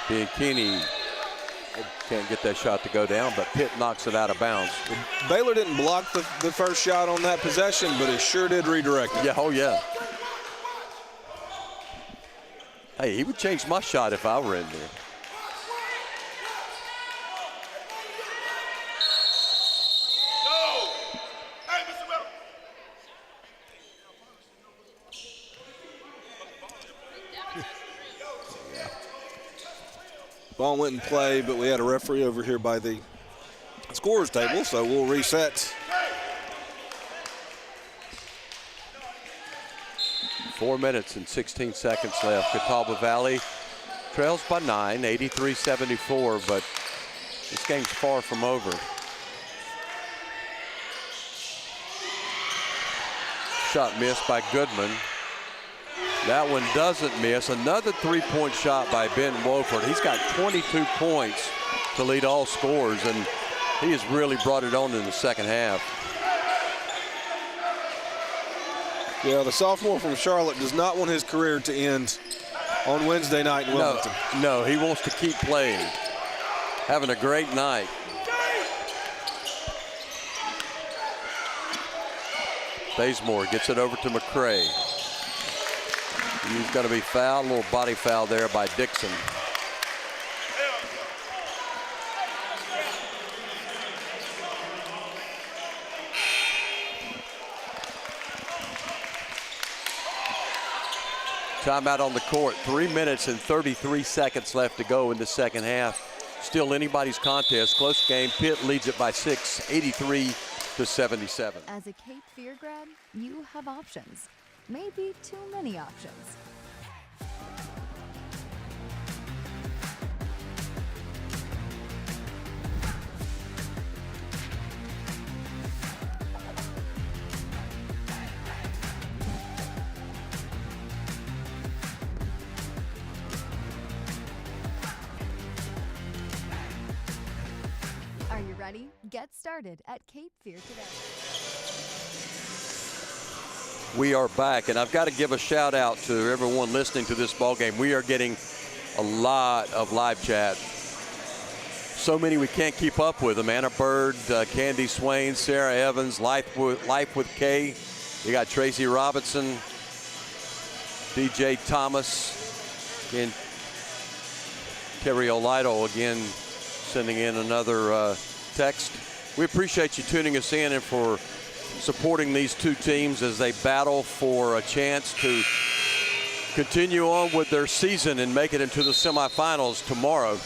Bianchini can't get that shot to go down, but Pitt knocks it out of bounds. Baylor didn't block the first shot on that possession, but it sure did redirect it. Yeah, oh yeah. Hey, he would change my shot if I were in there. Ball went in play, but we had a referee over here by the scorer's table, so we'll reset. 4 minutes and 16 seconds left. Catawba Valley trails by 9, 83-74, but this game's far from over. Shot missed by Goodman. That one doesn't miss. Another three-point shot by Ben Wolford. He's got 22 points to lead all scorers, and he has really brought it on in the second half. Yeah, the sophomore from Charlotte does not want his career to end on Wednesday night in Wilmington. No, he wants to keep playing. Having a great night. Bazemore gets it over to McCray. He's going to be fouled, a little body foul there by Dixon. Timeout on the court. 3 minutes and 33 seconds left to go in the second half. Still anybody's contest. Close game. Pitt leads it by 6, 83-77. As a Cape Fear grad, you have options. Maybe too many options. Are you ready? Get started at Cape Fear today. We are back, and I've got to give a shout out to everyone listening to this ball game. We are getting a lot of live chat. So many we can't keep up with them. Anna Bird, Candy Swain, Sarah Evans, Life with Kay. You got Tracy Robinson, DJ Thomas, and Terry Olido again sending in another text. We appreciate you tuning us in and for supporting these two teams as they battle for a chance to continue on with their season and make it into the semifinals tomorrow.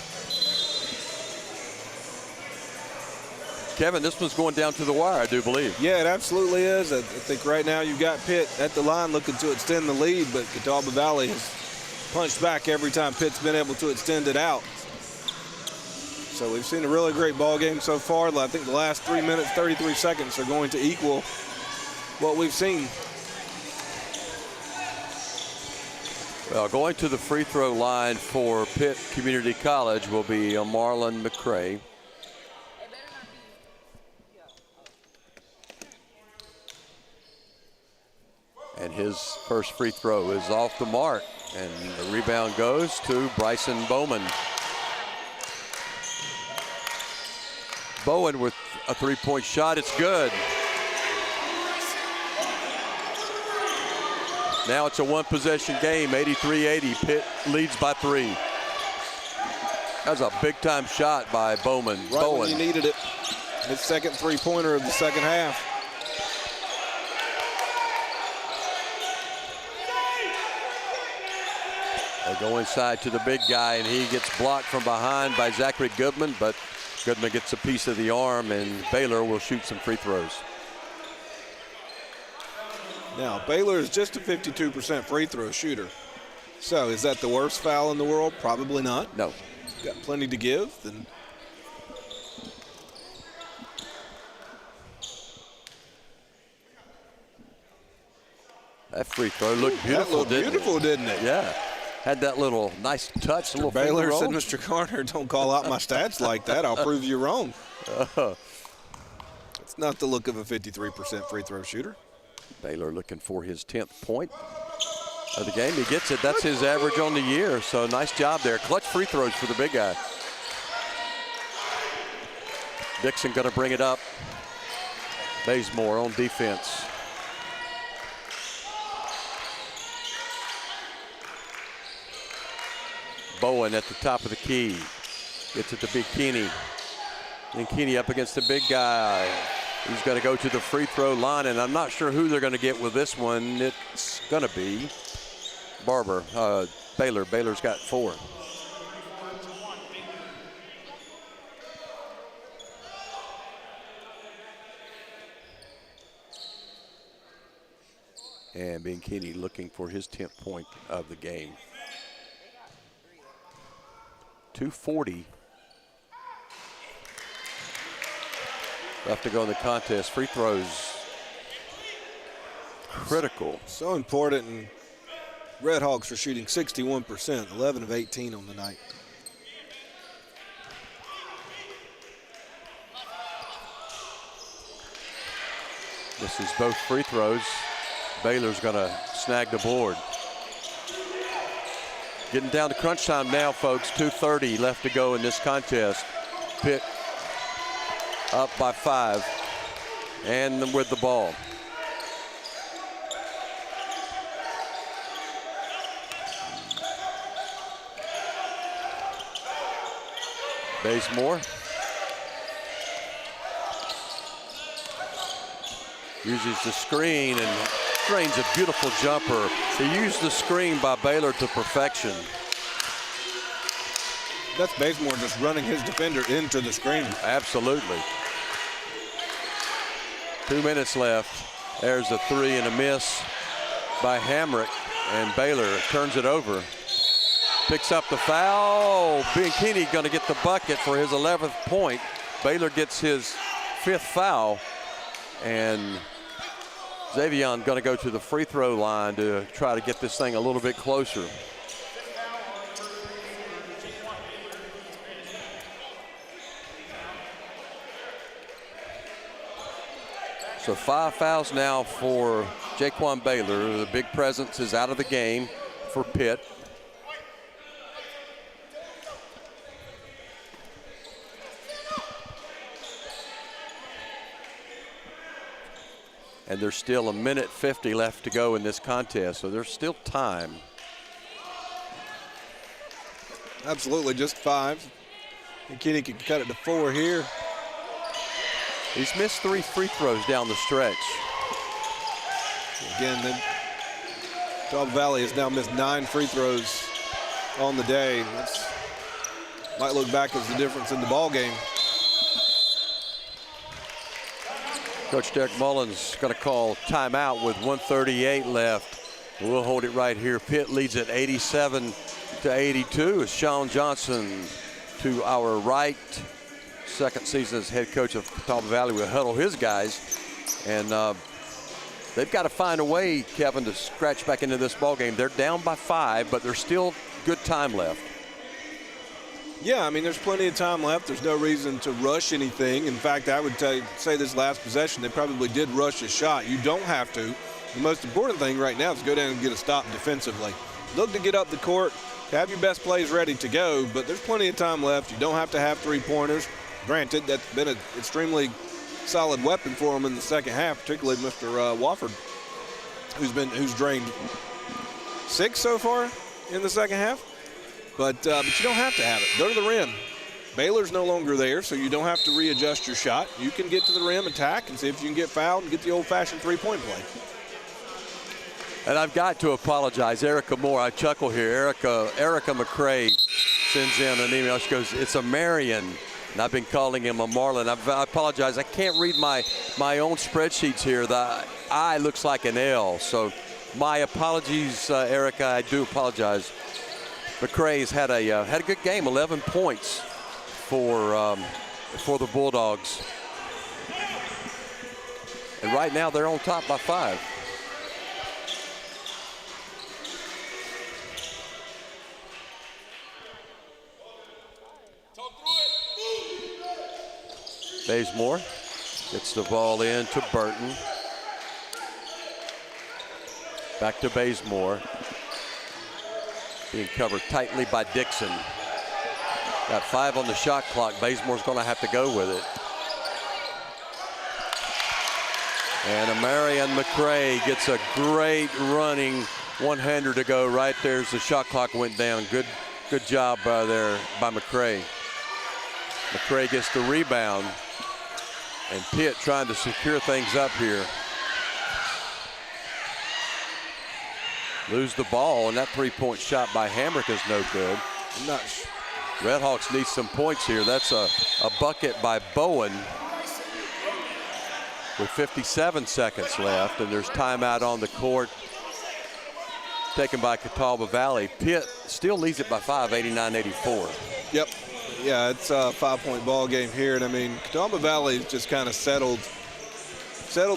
Kevin, this one's going down to the wire, I do believe. Yeah, it absolutely is. I think right now you've got Pitt at the line looking to extend the lead, but Catawba Valley has punched back every time Pitt's been able to extend it out. So we've seen a really great ball game so far. I think the last 3 minutes, 33 seconds are going to equal what we've seen. Well, going to the free throw line for Pitt Community College will be Marlon McCray. And his first free throw is off the mark, and the rebound goes to Bryson Bowman. Bowen with a three-point shot. It's good. Now it's a one-possession game, 83-80. Pitt leads by 3. That was a big-time shot by Bowman. Right Bowen. when you needed it. His second three-pointer of the second half. They go inside to the big guy, and he gets blocked from behind by Zachary Goodman, but Goodman gets a piece of the arm, and Baylor will shoot some free throws. Now, Baylor is just a 52% free throw shooter. So, is that the worst foul in the world? Probably not. No. Got plenty to give. Then that free throw looked beautiful, that looked beautiful, didn't it? Yeah. Had that little nice touch, a little Baylor finger said, roll. Mr. Carter, don't call out my stats like that. I'll prove you wrong. It's not the look of a 53% free throw shooter. Baylor looking for his 10th point of the game. He gets it. That's his average on the year. So nice job there. Clutch free throws for the big guy. Dixon going to bring it up. Bazemore on defense. Bowen at the top of the key. Gets it to Big Keeney. And Keeney up against the big guy. He's going to go to the free throw line, and I'm not sure who they're going to get with this one. It's going to be Barber. Baylor. Baylor's got 4. And Big Keeney looking for his 10th point of the game. 2:40 left to go in the contest. Free throws critical. So important. And Red Hawks are shooting 61%, 11 of 18 on the night. Misses both free throws. Baylor's going to snag the board. Getting down to crunch time now, folks. 2:30 left to go in this contest. Pitt up by 5 and with the ball. Bazemore uses the screen and Strain's a beautiful jumper. He used the screen by Baylor to perfection. That's Bazemore just running his defender into the screen. Absolutely. 2 minutes left. There's a three and a miss by Hamrick, and Baylor turns it over. Picks up the foul. Bianchini going to get the bucket for his 11th point. Baylor gets his 5th foul, and Xavion going to go to the free throw line to try to get this thing a little bit closer. So 5 fouls now for Jaquan Baylor. The big presence is out of the game for Pitt. And there's still 1:50 left to go in this contest, so there's still time. Absolutely, just 5. McKinney can cut it to 4 here. He's missed 3 free throws down the stretch. Again, the Catawba Valley has now missed 9 free throws on the day. That's, might look back as the difference in the ball game. Coach Derek Mullins going to call timeout with 1:38 left. We'll hold it right here. Pitt leads at 87-82 as Sean Johnson to our right. Second season as head coach of Catawba Valley will huddle his guys. And they've got to find a way, Kevin, to scratch back into this ball game. They're down by 5, but there's still good time left. Yeah, I mean, there's plenty of time left. There's no reason to rush anything. In fact, I would say this last possession, they probably did rush a shot. You don't have to. The most important thing right now is go down and get a stop defensively. Look to get up the court, have your best plays ready to go, but there's plenty of time left. You don't have to have 3-pointers. Granted, that's been an extremely solid weapon for them in the second half, particularly Mr. Wofford, who's drained 6 so far in the second half. But you don't have to have it. Go to the rim. Baylor's no longer there, so you don't have to readjust your shot. You can get to the rim, attack, and see if you can get fouled and get the old-fashioned 3-point play. And I've got to apologize. Erica Moore, I chuckle here. Erica McCrae sends in an email. She goes, it's a Marion. And I've been calling him a Marlin. I apologize. I can't read my own spreadsheets here. The I looks like an L. So my apologies, Erica. I do apologize. McCrae's had a good game, 11 points for the Bulldogs. And right now they're on top by 5. Bazemore gets the ball in to Burton. Back to Bazemore. Being covered tightly by Dixon. Got 5 on the shot clock. Bazemore's going to have to go with it. And Amarian McCrae gets a great running one-hander to go right there as the shot clock went down. Good job there by McCrae. McCrae gets the rebound. And Pitt trying to secure things up here. Lose the ball, and that 3-point shot by Hamrick is no good. Redhawks need some points here. That's a bucket by Bowen with 57 seconds left, and there's timeout on the court taken by Catawba Valley. Pitt still leads it by 5, 89-84. Yep. Yeah, it's a 5-point ball game here, and I mean, Catawba Valley just kind of settled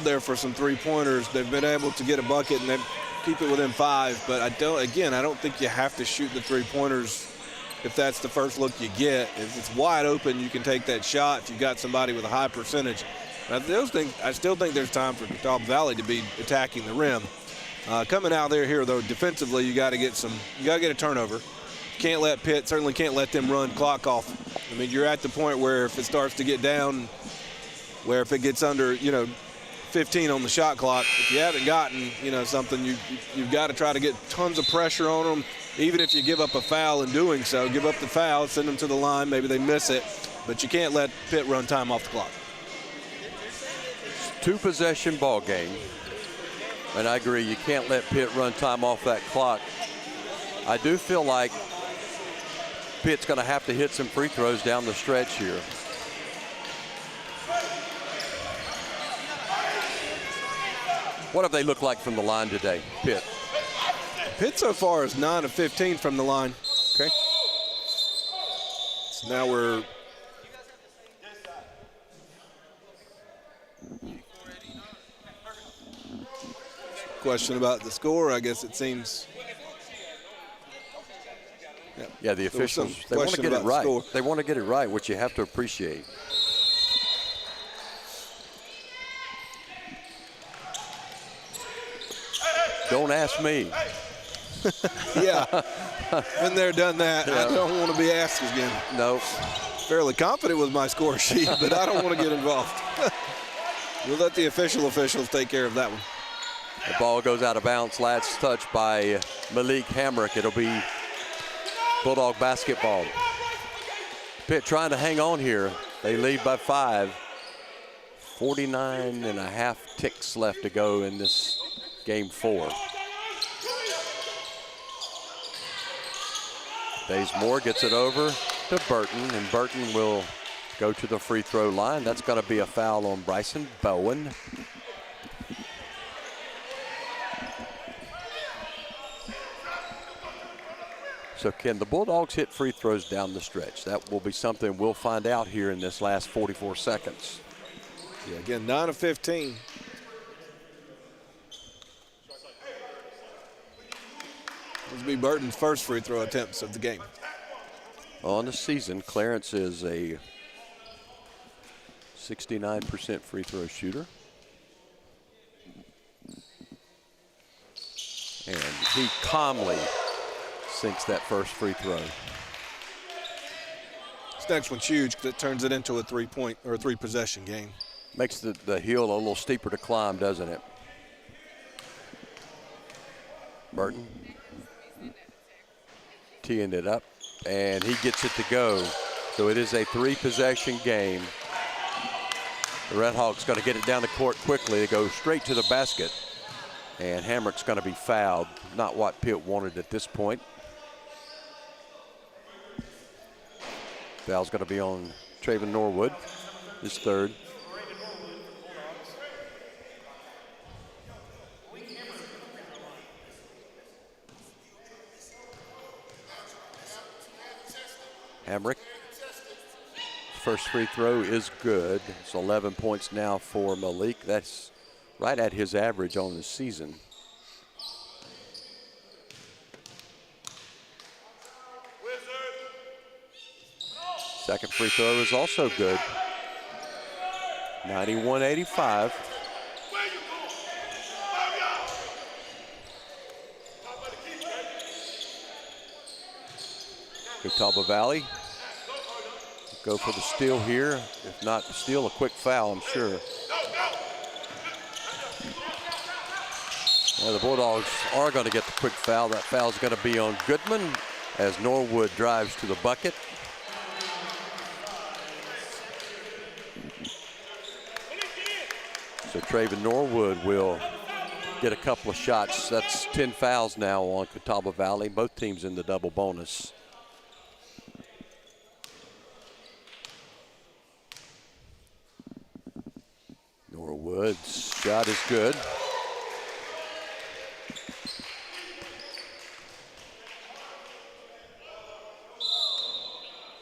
there for some 3-pointers. They've been able to get a bucket and they keep it within 5, but I don't think you have to shoot the 3-pointers if that's the first look you get. If it's wide open, you can take that shot if you've got somebody with a high percentage. I still think there's time for Catawba Valley to be attacking the rim. Coming out there here though, defensively, you got to get a turnover. Certainly can't let them run clock off. I mean, you're at the point where if it starts to get down, where if it gets under, 15 on the shot clock, if you haven't gotten, something, you've got to try to get tons of pressure on them. Even if you give up a foul in doing so, give up the foul, send them to the line, maybe they miss it, but you can't let Pitt run time off the clock. 2-possession ball game. And I agree, you can't let Pitt run time off that clock. I do feel like Pitt's going to have to hit some free throws down the stretch here. What have they looked like from the line today, Pitt? Pitt so far is 9 of 15 from the line. Okay. So now we're question about the score. I guess it seems. Yeah, the officials, they want to get it right. They want to get it right, which you have to appreciate. Don't ask me. Yeah, been there, done that. Yeah. I don't want to be asked again. No. Fairly confident with my score sheet, but I don't want to get involved. We'll let the officials take care of that one. The ball goes out of bounds. Last touch by Malik Hamrick. It'll be Bulldog basketball. Pitt trying to hang on here. They lead by 5. 49 and a half ticks left to go in this game 4. Bazemore gets it over to Burton, and Burton will go to the free throw line. That's going to be a foul on Bryson Bowen. So can the Bulldogs hit free throws down the stretch? That will be something we'll find out here in this last 44 seconds. Yeah, again, 9 of 15. This will be Burton's first free throw attempts of the game. On the season, Clarence is a 69% free throw shooter. And he calmly sinks that first free throw. This next one's huge because it turns it into a 3-point or a 3-possession game. Makes the hill a little steeper to climb, doesn't it? Burton teeing it up, and he gets it to go. So it is a 3-possession game. The Red Hawks going to get it down the court quickly. They go straight to the basket, and Hamrick's going to be fouled. Not what Pitt wanted at this point. Foul's going to be on Traven Norwood, his third. Hamrick, first free throw is good. It's 11 points now for Malik. That's right at his average on the season. Second free throw is also good. 91-85. Catawba Valley go for the steal here. If not the steal, a quick foul, I'm sure. Well, the Bulldogs are going to get the quick foul. That foul is going to be on Goodman as Norwood drives to the bucket. So Traven Norwood will get a couple of shots. That's 10 fouls now on Catawba Valley. Both teams in the double bonus. Norwood's shot is good.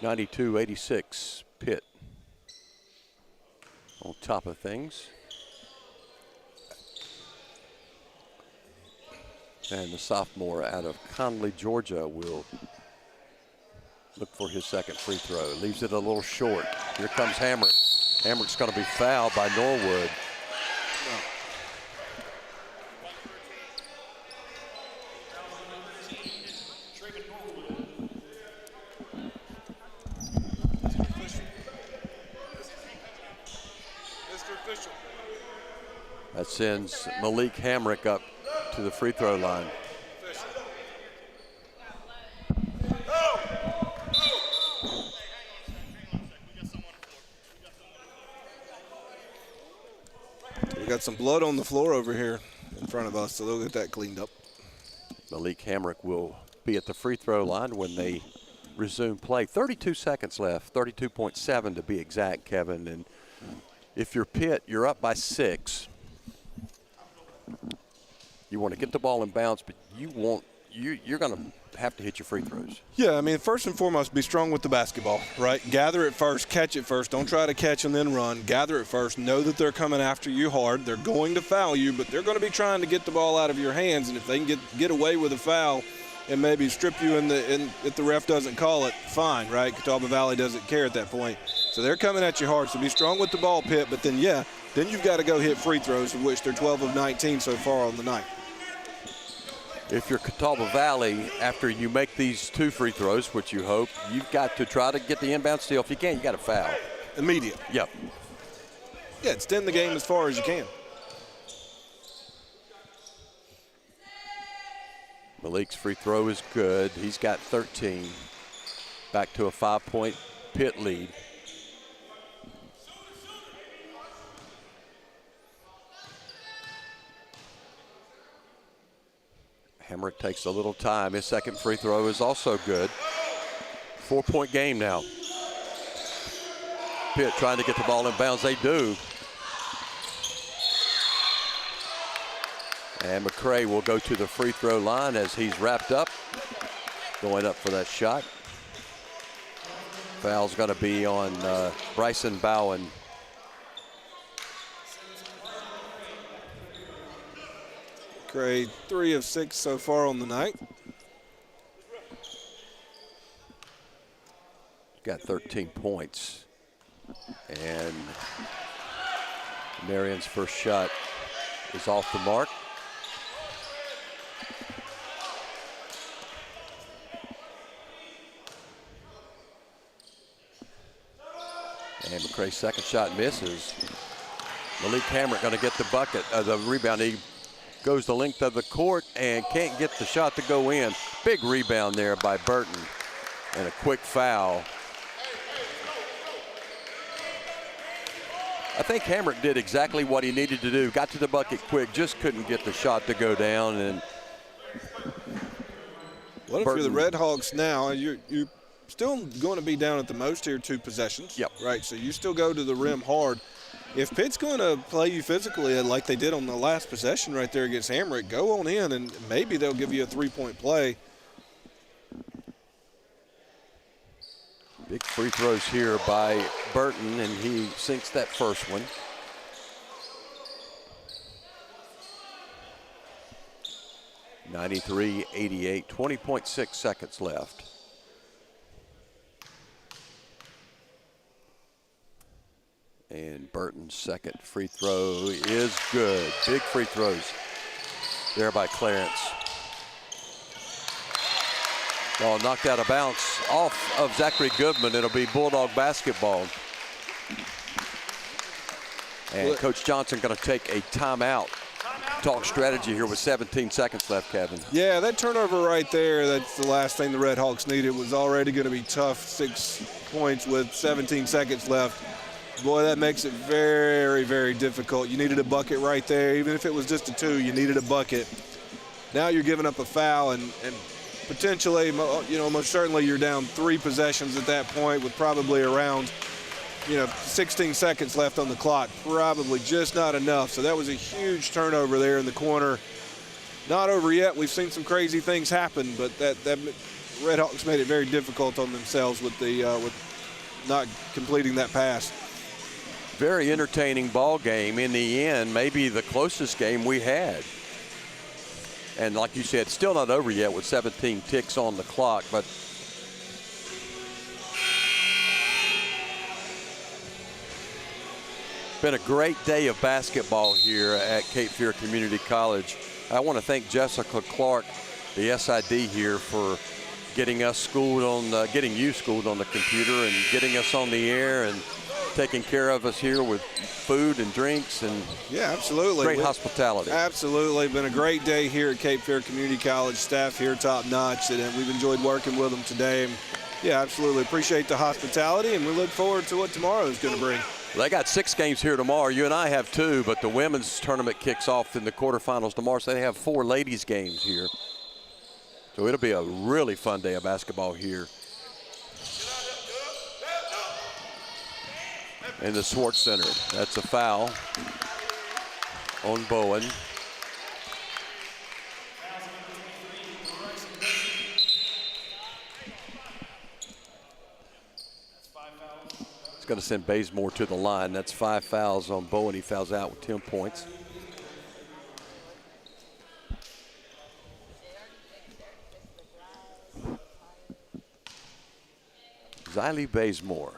(92-86) Pitt on top of things. And the sophomore out of Conley, Georgia will look for his second free throw. Leaves it a little short. Here comes Hamrick. Hamrick's going to be fouled by Norwood. That sends Malik Hamrick up to the free throw line. We got some blood on the floor over here. in front of us, so they'll get that cleaned up. Malik Hamrick will be at the free throw line when they resume play. 32 seconds left, 32.7 to be exact, Kevin. And if you're Pitt, you're up by 6. You want to get the ball in bounds, but you're going to have to hit your free throws. Yeah, I mean, first and foremost, be strong with the basketball, right? Gather it first, catch it first. Don't try to catch and then run. Gather it first. Know that they're coming after you hard. They're going to foul you, but they're going to be trying to get the ball out of your hands. And if they can get away with a foul and maybe strip you if the ref doesn't call it, fine, right? Catawba Valley doesn't care at that point. So they're coming at you hard. So be strong with the ball, Pitt. But then you've got to go hit free throws, of which they're 12 of 19 so far on the night. If you're Catawba Valley, after you make these 2 free throws, which you hope, you've got to try to get the inbound steal. If you can't, you got to foul. Immediate. Yep. Yeah, extend the game as far as you can. Malik's free throw is good. He's got 13. Back to a 5-point Pitt lead. Hamrick takes a little time. His second free throw is also good. 4-point game now. Pitt trying to get the ball in bounds. They do. And McCray will go to the free throw line as he's wrapped up. Going up for that shot. Foul's going to be on Bryson Bowen. McCray, 3 of 6 so far on the night. Got 13 points. And Marion's first shot is off the mark. And McCray's second shot misses. Malik Hamrick going to get the bucket, the rebound. He goes the length of the court and can't get the shot to go in. Big rebound there by Burton and a quick foul. I think Hamrick did exactly what he needed to do. Got to the bucket quick, just couldn't get the shot to go down. And what if you're the Red Hawks now? You're still going to be down at the most here 2 possessions. Yep. Right, so you still go to the rim hard. If Pitt's going to play you physically like they did on the last possession right there against Hamrick, go on in and maybe they'll give you a 3-point play. Big free throws here by Burton, and he sinks that first one. (93-88), 20.6 seconds left. And Burton's second free throw is good. Big free throws there by Clarence. Oh, knocked out of bounds off of Zachary Goodman. It'll be Bulldog basketball. And Coach Johnson going to take a timeout. Talk strategy here with 17 seconds left, Kevin. Yeah, that turnover right there, that's the last thing the Red Hawks needed. It was already going to be tough, 6 points with 17 seconds left. Boy, that makes it very, very difficult. You needed a bucket right there. Even if it was just a 2, you needed a bucket. Now you're giving up a foul, and potentially, most certainly you're down 3 possessions at that point with probably around, 16 seconds left on the clock. Probably just not enough. So that was a huge turnover there in the corner. Not over yet. We've seen some crazy things happen, but that Red Hawks made it very difficult on themselves with not completing that pass. Very entertaining ball game. In the end, maybe the closest game we had. And like you said, still not over yet with 17 ticks on the clock, but been a great day of basketball here at Cape Fear Community College. I want to thank Jessica Clark, the SID here, for getting us schooled on, getting you schooled on the computer and getting us on the air and taking care of us here with food and drinks and yeah, absolutely. Great hospitality. Absolutely. Been a great day here at Cape Fear Community College. Staff here top notch, and we've enjoyed working with them today. And yeah, absolutely. Appreciate the hospitality, and we look forward to what tomorrow is going to bring. They got 6 games here tomorrow. You and I have 2, but the women's tournament kicks off in the quarterfinals tomorrow, so they have 4 ladies games here. So it'll be a really fun day of basketball here in the Schwartz Center. That's a foul on Bowen. Going to send Bazemore to the line. That's 5 fouls on Bowen. He fouls out with 10 points. Xylee Bazemore,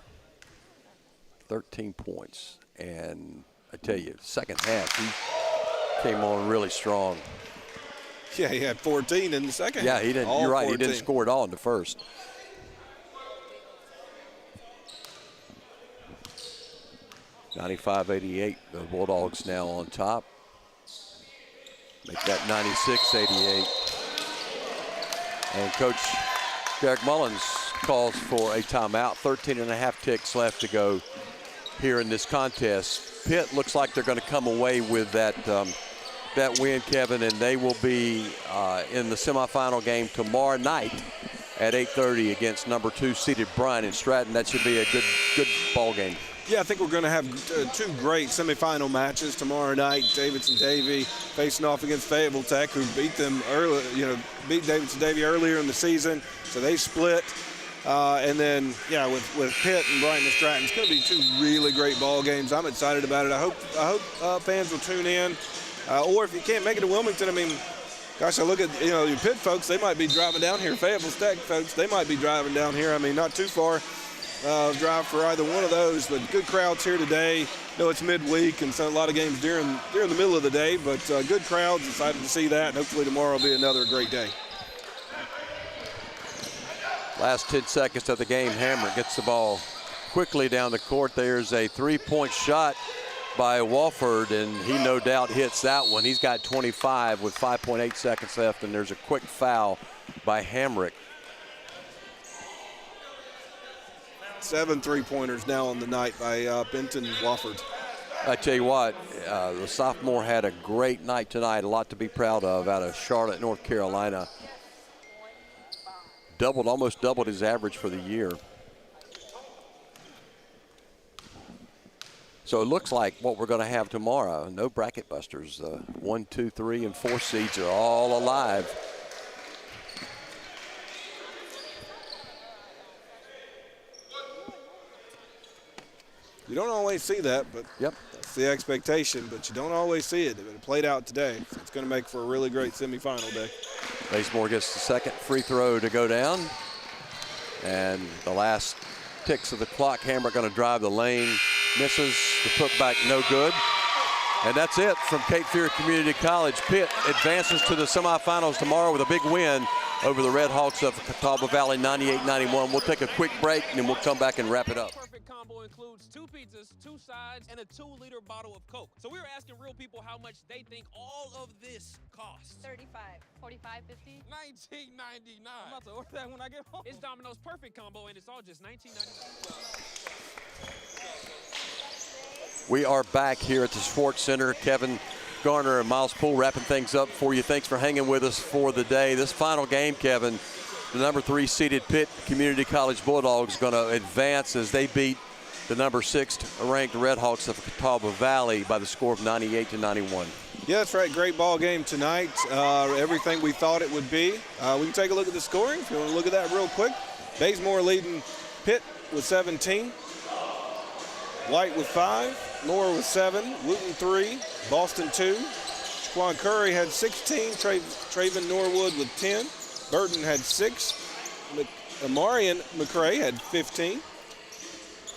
13 points. And I tell you, second half, he came on really strong. Yeah, he had 14 in the second. Yeah, he didn't. All you're right. 14. He didn't score at all in the first. (95-88). The Bulldogs now on top. Make that 96-88. And Coach Derek Mullins calls for a timeout. 13.5 ticks left to go here in this contest. Pitt looks like they're going to come away with that win, Kevin, and they will be in the semifinal game tomorrow night at 8:30 against number 2 seeded Bryan and Stratton. That should be a good ball game. Yeah, I think we're going to have 2 great semifinal matches tomorrow night. Davidson Davie facing off against Fayetteville Tech, who beat them early, beat Davidson Davie earlier in the season. So they split. And then, yeah, with Pitt and Bryan and Stratton, it's going to be 2 really great ball games. I'm excited about it. I hope fans will tune in. Or if you can't make it to Wilmington, I mean, gosh, I look at, your Pitt folks, they might be driving down here. Fayetteville Tech folks, they might be driving down here. I mean, not too far drive for either one of those, but good crowds here today. I know it's midweek, and so a lot of games during the middle of the day, but good crowds. Excited to see that, and hopefully tomorrow will be another great day. Last 10 seconds of the game, Hamrick gets the ball quickly down the court. There's a 3-point shot by Wofford, and he no doubt hits that one. He's got 25 with 5.8 seconds left, and there's a quick foul by Hamrick. 7 3-pointers now on the night by Benton Wofford. I tell you what, the sophomore had a great night tonight, a lot to be proud of out of Charlotte, North Carolina. Almost doubled his average for the year. So it looks like what we're going to have tomorrow, no bracket busters. 1, 2, 3, and 4 seeds are all alive. You don't always see that, but yep, that's the expectation, but you don't always see it. It played out today, so it's going to make for a really great semifinal day. Bazemore gets the second free throw to go down. And the last ticks of the clock, Hamrick going to drive the lane, misses the putback, no good. And that's it from Cape Fear Community College. Pitt advances to the semifinals tomorrow with a big win over the Red Hawks of Catawba Valley, 98-91. We'll take a quick break, and then we'll come back and wrap it up. Perfect combo includes 2 pizzas, 2 sides, and a 2-liter bottle of Coke. So we were asking real people how much they think all of this costs. 35, 45, 50. $19.99. I'm about to order that when I get home. It's Domino's Perfect Combo, and it's all just $19.99. We are back here at the Schwartz Center. Kevin Garner and Miles Poole wrapping things up for you. Thanks for hanging with us for the day. This final game, Kevin, the number 3 seeded Pitt Community College Bulldogs going to advance as they beat the number 6 ranked Red Hawks of Catawba Valley by the score of 98-91. Yeah, that's right. Great ball game tonight. Everything we thought it would be. We can take a look at the scoring if you want to look at that real quick. Bazemore leading Pitt with 17. White with 5. Nora with 7. Wooten 3. Boston 2. Shaquan Curry had 16. Traven Norwood with 10. Burton had 6. Amarian McCray had 15.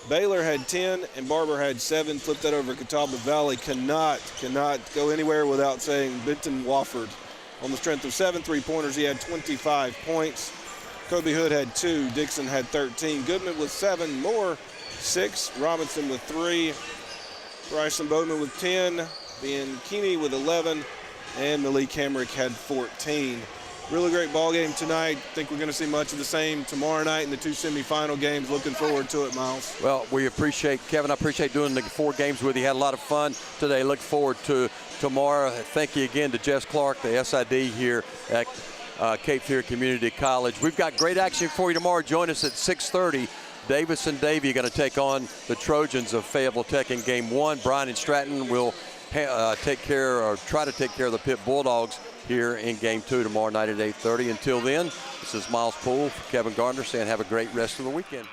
Baylor had 10, and Barber had 7. Flip that over. Catawba Valley cannot go anywhere without saying Benton Wofford. On the strength of 7 3-pointers, he had 25 points. Kobe Hood had 2. Dixon had 13. Goodman with 7. Moore 6. Robinson with 3. Bryson Bowman with 10. Ben Keeney with 11. And Malik Hamrick had 14. really great ball game tonight. I think we're going to see much of the same tomorrow night in the 2 semifinal games. Looking forward to it, Miles. Well, we appreciate, Kevin, I appreciate doing the 4 games with you. Had a lot of fun today. Look forward to tomorrow. Thank you again to Jess Clark, the SID here at Cape Fear Community College. We've got great action for you tomorrow. Join us at 6:30. Davis and Davie are going to take on the Trojans of Fayetteville Tech in Game 1. Bryan and Stratton will try to take care of the Pitt Bulldogs here in Game 2 tomorrow night at 8:30. Until then, this is Miles Poole for Kevin Gardner saying have a great rest of the weekend.